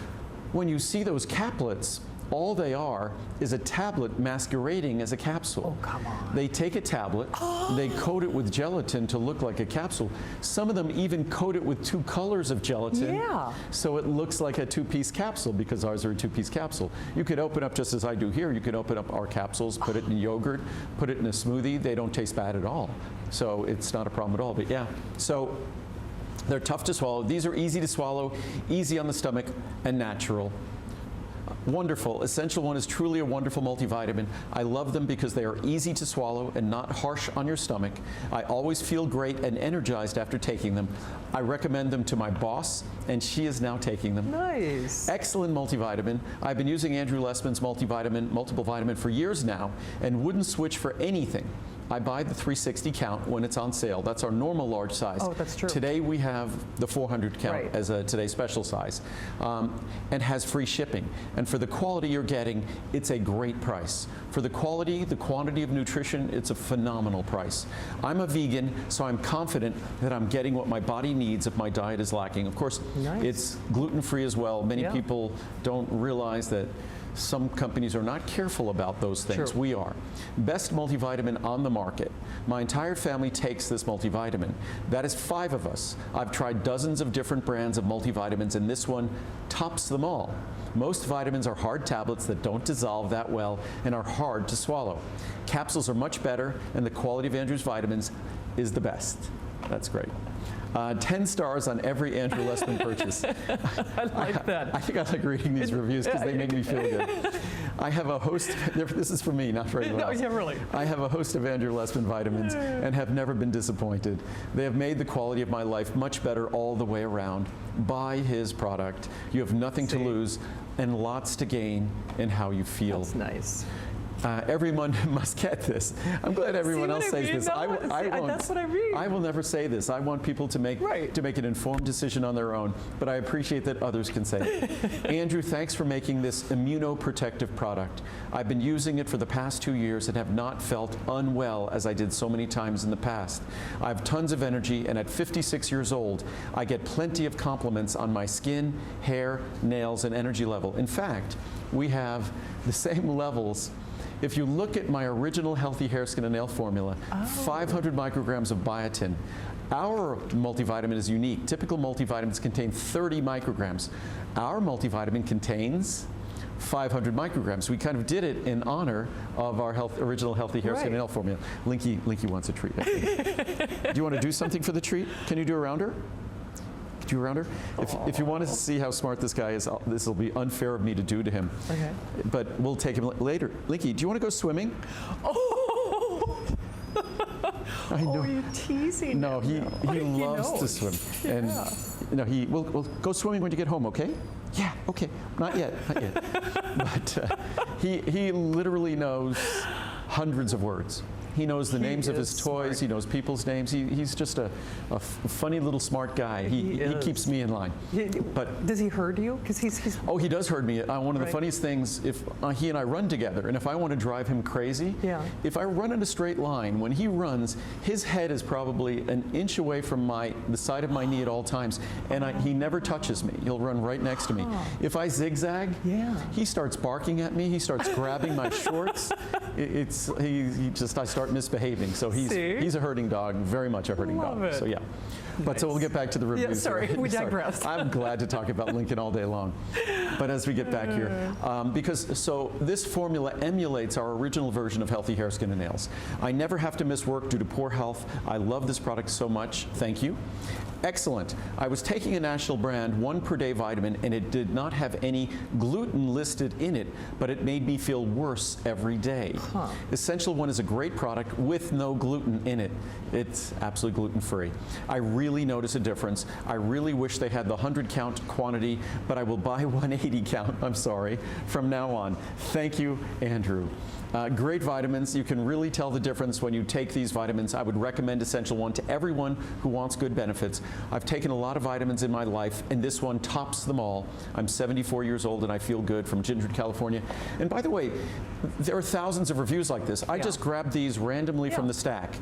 When you see those caplets, all they are is a tablet masquerading as a capsule. Oh, come on. They take a tablet, they coat it with gelatin to look like a capsule. Some of them even coat it with 2 colors of gelatin. Yeah. So it looks like a 2-piece capsule, because ours are a 2-piece capsule. You could open up, just as I do here, you could open up our capsules, put it in yogurt, put it in a smoothie. They don't taste bad at all. So it's not a problem at all. But yeah, so they're tough to swallow. These are easy to swallow, easy on the stomach, and natural. Wonderful. Essential 1 is truly a wonderful multivitamin. I love them because they are easy to swallow and not harsh on your stomach. I always feel great and energized after taking them. I recommend them to my boss, and she is now taking them. Nice. Excellent multivitamin. I've been using Andrew Lessman's multiple vitamin for years now and wouldn't switch for anything. I buy the 360 count when it's on sale. That's our normal large size. Oh, that's true. Today we have the 400 count as a today's special size, and has free shipping. And for the quality you're getting, it's a great price. For the quality, the quantity of nutrition, it's a phenomenal price. I'm a vegan, so I'm confident that I'm getting what my body needs if my diet is lacking. Of course, it's gluten-free as well. Many people don't realize that some companies are not careful about those things. We are. Best multivitamin on the market. My entire family takes this multivitamin. That is 5 of us. I've tried dozens of different brands of multivitamins, and this one tops them all. Most vitamins are hard tablets that don't dissolve that well and are hard to swallow. Capsules are much better, and the quality of Andrew's vitamins is the best. That's great. 10 stars on every Andrew Lessman purchase. I like that. I think I like reading these reviews because they make me feel good. I have a host, this is for me, not for anyone else. Yeah, really. I have a host of Andrew Lessman vitamins and have never been disappointed. They have made the quality of my life much better all the way around. Buy his product. You have nothing to lose and lots to gain in how you feel. That's nice. Everyone must get this. I'm glad everyone else says this. I won't. That's what I mean. I will never say this. I want people to make an informed decision on their own, but I appreciate that others can say it. Andrew, thanks for making this immunoprotective product. I've been using it for the past 2 years and have not felt unwell as I did so many times in the past. I have tons of energy, and at 56 years old, I get plenty of compliments on my skin, hair, nails, and energy level. In fact, we have the same levels. If you look at my original Healthy Hair, Skin, and Nail formula, 500 micrograms of biotin. Our multivitamin is unique. Typical multivitamins contain 30 micrograms. Our multivitamin contains 500 micrograms. We kind of did it in honor of our original Healthy Hair, Skin, and Nail formula. Linky wants a treat. Do you want to do something for the treat? Can you do around her? Do you around her? If you want to see how smart this guy is, this will be unfair of me to do to him. Okay. But we'll take him later. Linky, do you want to go swimming? Oh! I know. Oh, you're teasing No, him. he loves to swim. And he will go swimming when you get home, okay? Yeah, okay. Not yet, not yet. But he literally knows hundreds of words. He knows the names of his toys. Smart. He knows people's names. He's just a funny little smart guy. He keeps me in line. But does he herd you? Because he's oh, he does herd me. One of the funniest things, if he and I run together, and if I want to drive him crazy, if I run in a straight line, when he runs, his head is probably an inch away from the side of my knee at all times, and he never touches me. He'll run right next to me. If I zigzag, he starts barking at me. He starts grabbing my shorts. I start misbehaving. So he's a herding dog, very much a herding dog. It. So yeah. But so we'll get back to the reviews. Yeah, sorry, we digress. I'm glad to talk about Lincoln all day long. But as we get back here, so this formula emulates our original version of Healthy Hair, Skin, and Nails. I never have to miss work due to poor health. I love this product so much. Thank you. Excellent. I was taking a national brand 1 per day vitamin, and it did not have any gluten listed in it, but it made me feel worse every day. Essential One is a great product with no gluten in it. It's absolutely gluten-free. I really notice a difference. I really wish they had the 100 count quantity, but I will buy 180 count, I'm sorry, from now on. Thank you, Andrew. Great vitamins. You can really tell the difference when you take these vitamins. I would recommend Essential One to everyone who wants good benefits. I've taken a lot of vitamins in my life, and this one tops them all. I'm 74 years old, and I feel good, from Ginger, California. And by the way, there are thousands of reviews like this. I just grabbed these randomly from the stack.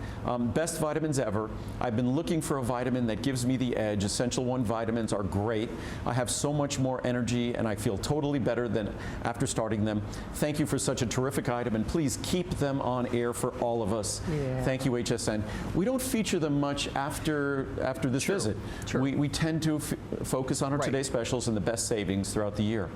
Best vitamins ever. I've been looking for a vitamin that gives me the edge. Essential One vitamins are great. I have so much more energy, and I feel totally better than after starting them. Thank you for such a terrific item, and please keep them on air for all of us. Thank you, HSN. We don't feature them much after this visit. We tend to focus on our Today Specials and the best savings throughout the year.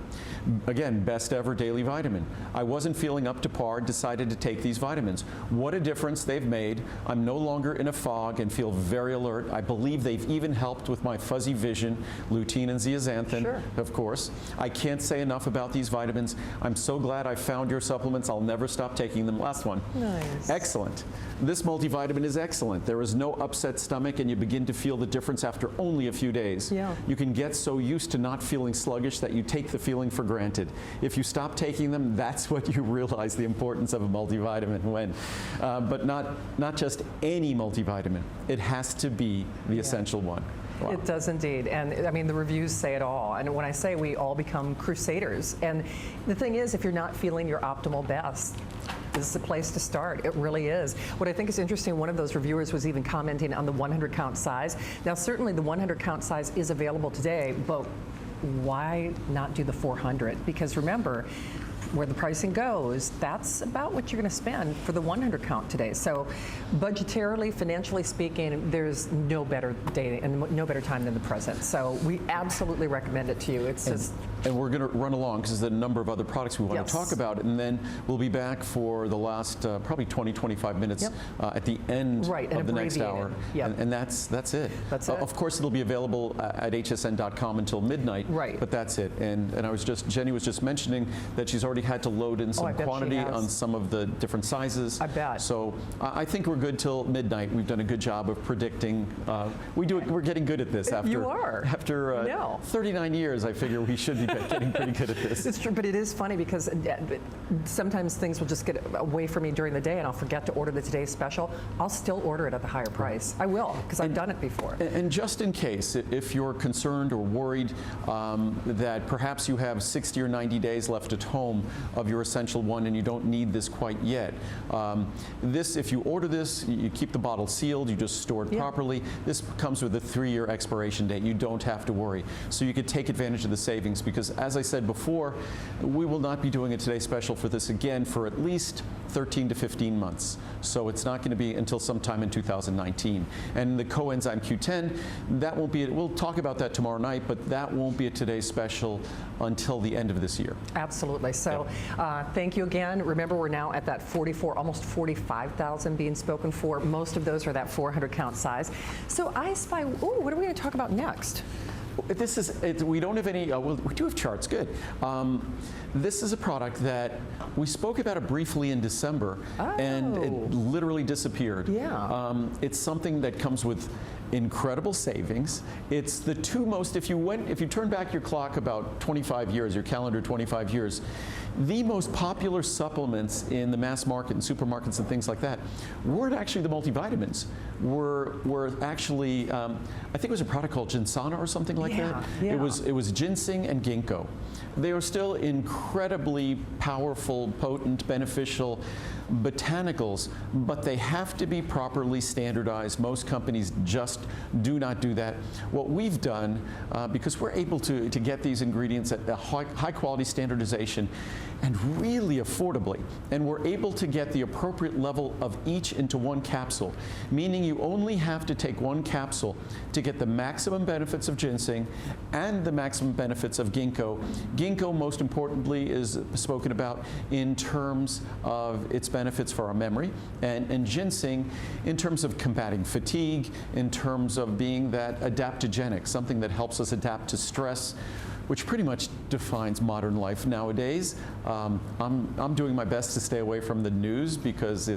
Again, best ever daily vitamin. I wasn't feeling up to par, decided to take these vitamins. What a difference they've made. I'm no longer in a fog and feel very alert. I believe they've even helped with my fuzzy vision, lutein and zeaxanthin, of course. I can't say enough about these vitamins. I'm so glad I found your supplements. I'll never stop taking them. Last one. Nice. Excellent. This multivitamin is excellent. There is no upset stomach, and you begin to feel the difference after only a few days. You can get so used to not feeling sluggish that you take the feeling for granted. If you stop taking them, that's what you realize the importance of a multivitamin when. But not just any multivitamin. It has to be the Essential One. Wow. It does indeed. And I mean, the reviews say it all. And when I say we all become crusaders, and the thing is, if you're not feeling your optimal best, this is the place to start. It really is. What I think is interesting, one of those reviewers was even commenting on the 100 count size. Now, certainly the 100 count size is available today, but why not do the 400? Because remember, where the pricing goes, that's about what you're going to spend for the 100 count today. So budgetarily, financially speaking, there's no better day and no better time than the present. So we absolutely recommend it to you. It's just... And we're going to run along because there's a number of other products we want to talk about, and then we'll be back for the last probably 20, 25 minutes at the end of the next hour. And that's it. That's it. Of course, it'll be available at hsn.com until midnight. But that's it. And Jenny was just mentioning that she's already had to load in some quantity on some of the different sizes. I bet. So I think we're good till midnight. We've done a good job of predicting. We're getting good at this after. You are. After 39 years, I figure we should be getting pretty good at this. It's true, but it is funny because sometimes things will just get away from me during the day, and I'll forget to order the Today's Special. I'll still order it at the higher price. I will, because I've done it before. And just in case, if you're concerned or worried that perhaps you have 60 or 90 days left at home of your Essential One and you don't need this quite yet, if you order this, you keep the bottle sealed, you just store it properly. This comes with a 3-year expiration date. You don't have to worry. So you could take advantage of the savings, because as I said before, we will not be doing a Today's Special for this again for at least 13 to 15 months. So it's not going to be until sometime in 2019. And the coenzyme Q10, that won't be, we'll talk about that tomorrow night, but that won't be a Today's Special until the end of this year. Absolutely. So thank you again. Remember, we're now at that 44, almost 45,000 being spoken for. Most of those are that 400 count size. So I Spy, what are we going to talk about next? This is, we don't have any, well, we do have charts, good. This is a product that we spoke about it briefly in December, and it literally disappeared. Yeah. It's something that comes with incredible savings. It's the two most, if you turn back your clock about 25 years, your calendar 25 years, the most popular supplements in the mass market and supermarkets and things like that weren't actually the multivitamins. Were actually, I think it was a product called Ginseng or something like that. Yeah. It was ginseng and ginkgo. They are still incredibly powerful, potent, beneficial botanicals, but they have to be properly standardized. Most companies just do not do that. What we've done, because we're able to get these ingredients at a high quality standardization and really affordably, and we're able to get the appropriate level of each into one capsule, meaning you only have to take one capsule to get the maximum benefits of ginseng and the maximum benefits of ginkgo. Ginkgo, most importantly, is spoken about in terms of its benefits for our memory, and ginseng in terms of combating fatigue, in terms of being that adaptogenic, something that helps us adapt to stress, which pretty much defines modern life nowadays. I'm doing my best to stay away from the news because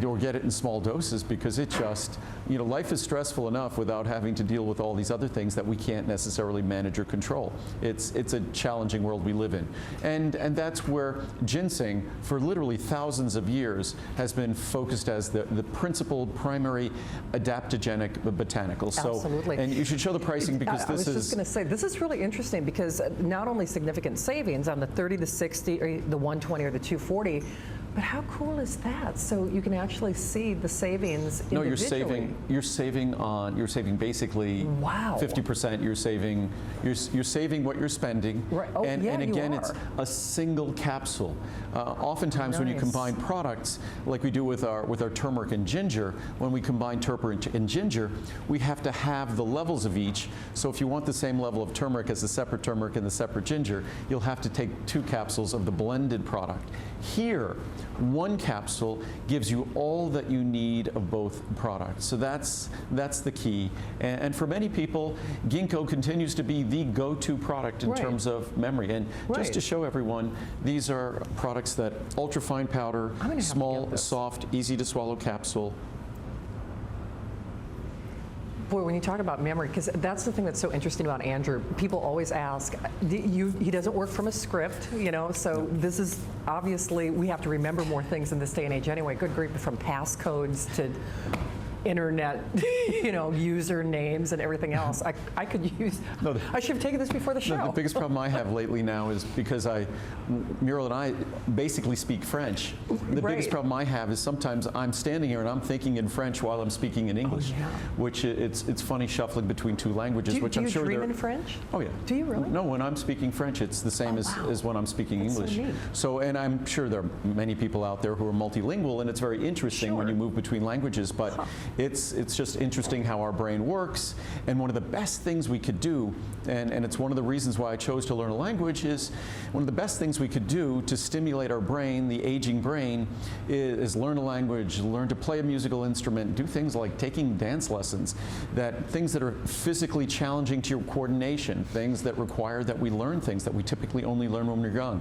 or get it in small doses, because it just, life is stressful enough without having to deal with all these other things that we can't necessarily manage or control. It's a challenging world we live in. And that's where ginseng, for literally thousands of years, has been focused as the principal primary adaptogenic botanical. Absolutely. So, and you should show the pricing because I was just going to say, this is really interesting because not only significant savings on the 30, the 60, or the 120 or the 240, but how cool is that? So you can actually see the savings individually. No, you're saving basically 50%. You're saving what you're spending. Right. Oh, and again, it's a single capsule. Oftentimes when you combine products, like we do with our turmeric and ginger, when we combine turmeric and ginger, we have to have the levels of each. So if you want the same level of turmeric as the separate turmeric and the separate ginger, you'll have to take 2 capsules of the blended product. Here, 1 capsule gives you all that you need of both products. So that's the key. And for many people, ginkgo continues to be the go-to product in terms of memory. And just to show everyone, these are products that ultrafine powder, small, soft, easy to swallow capsule. Boy, when you talk about memory, because that's the thing that's so interesting about Andrew. People always ask, he doesn't work from a script, so this is obviously, we have to remember more things in this day and age anyway. Good grief, from passcodes to internet, user names and everything else. I could use, I should have taken this before the show. The biggest problem I have lately now is because Muriel and I basically speak French. The biggest problem I have is sometimes I'm standing here and I'm thinking in French while I'm speaking in English, which it's funny shuffling between 2 languages, which I'm sure do you dream in French? Oh yeah. Do you really? No, when I'm speaking French, it's the same as when I'm speaking English. So neat. So, and I'm sure there are many people out there who are multilingual, and it's very interesting when you move between languages, but it's just interesting how our brain works. And one of the best things we could do, and it's one of the reasons why I chose to learn a language, is one of the best things we could do to stimulate our brain, the aging brain, is learn a language, learn to play a musical instrument, do things like taking dance lessons, things that are physically challenging to your coordination, things that require that we learn things that we typically only learn when we're young.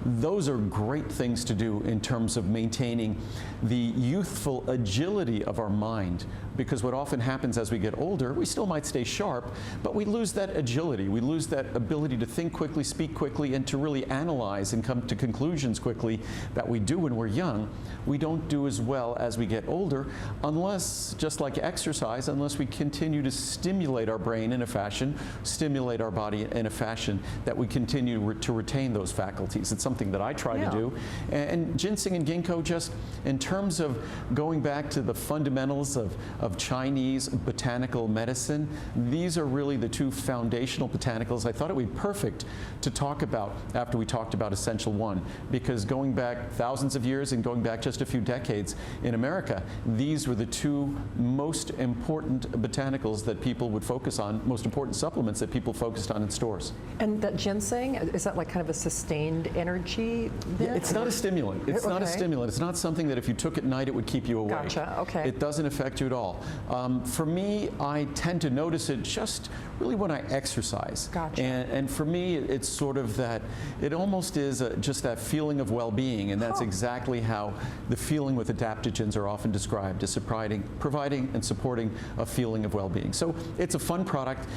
Those are great things to do in terms of maintaining the youthful agility of our mind, because what often happens as we get older, we still might stay sharp, but we lose that agility. We lose that ability to think quickly, speak quickly, and to really analyze and come to conclusions quickly that we do when we're young. We don't do as well as we get older unless, just like exercise, unless we continue to stimulate our brain in a fashion, stimulate our body in a fashion that we continue to retain those faculties. It's something that I try to do. And ginseng and ginkgo, just in terms of going back to the fundamentals of Chinese botanical medicine, these are really the 2 foundational botanicals I thought it would be perfect to talk about after we talked about Essential 1, because going back thousands of years and going back just a few decades in America, these were the 2 most important botanicals that people would focus on, most important supplements that people focused on in stores. And that ginseng, is that like kind of a sustained energy? It's not a stimulant. It's not a stimulant. It's not something that if you took at night it would keep you awake. Gotcha, okay. It doesn't affect you at all. all. For me, I tend to notice it just really when I exercise. Gotcha. And for me, it's sort of that, it almost is just that feeling of well-being, and that's exactly how the feeling with adaptogens are often described, as providing and supporting a feeling of well-being. So it's a fun product.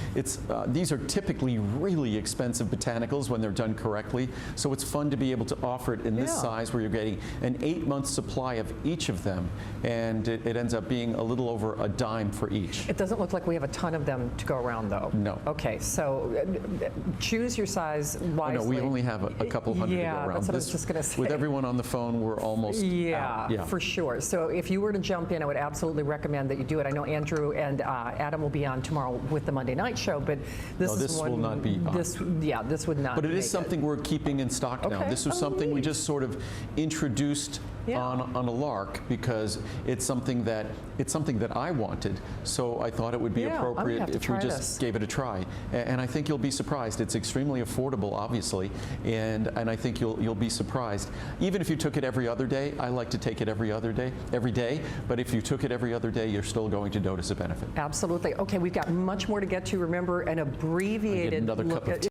These are typically really expensive botanicals when they're done correctly, so it's fun to be able to offer it in this size where you're getting an 8-month supply of each of them, and it ends up being a little over a dime for each. It doesn't look like we have a ton of them to go around, though. No. Okay, so choose your size wisely. Oh, no, we only have a couple hundred to go around. That's what I was just going to say. With everyone on the phone, we're almost out. Yeah, for sure. So if you were to jump in, I would absolutely recommend that you do it. I know Andrew and Adam will be on tomorrow with the Monday night show, but this will not be on. This would not. But it is something we're keeping in stock now. Okay. This was something we just sort of introduced on a lark because it's something that I wanted. So I thought it would be appropriate if we just gave it a try. And I think you'll be surprised. It's extremely affordable, obviously, and I think you'll be surprised. Even if you took it every other day, I like to take it every day. But if you took it every other day, you're still going to notice a benefit. Absolutely. Okay, we've got much more to get to. Remember, an abbreviated another look cup of at.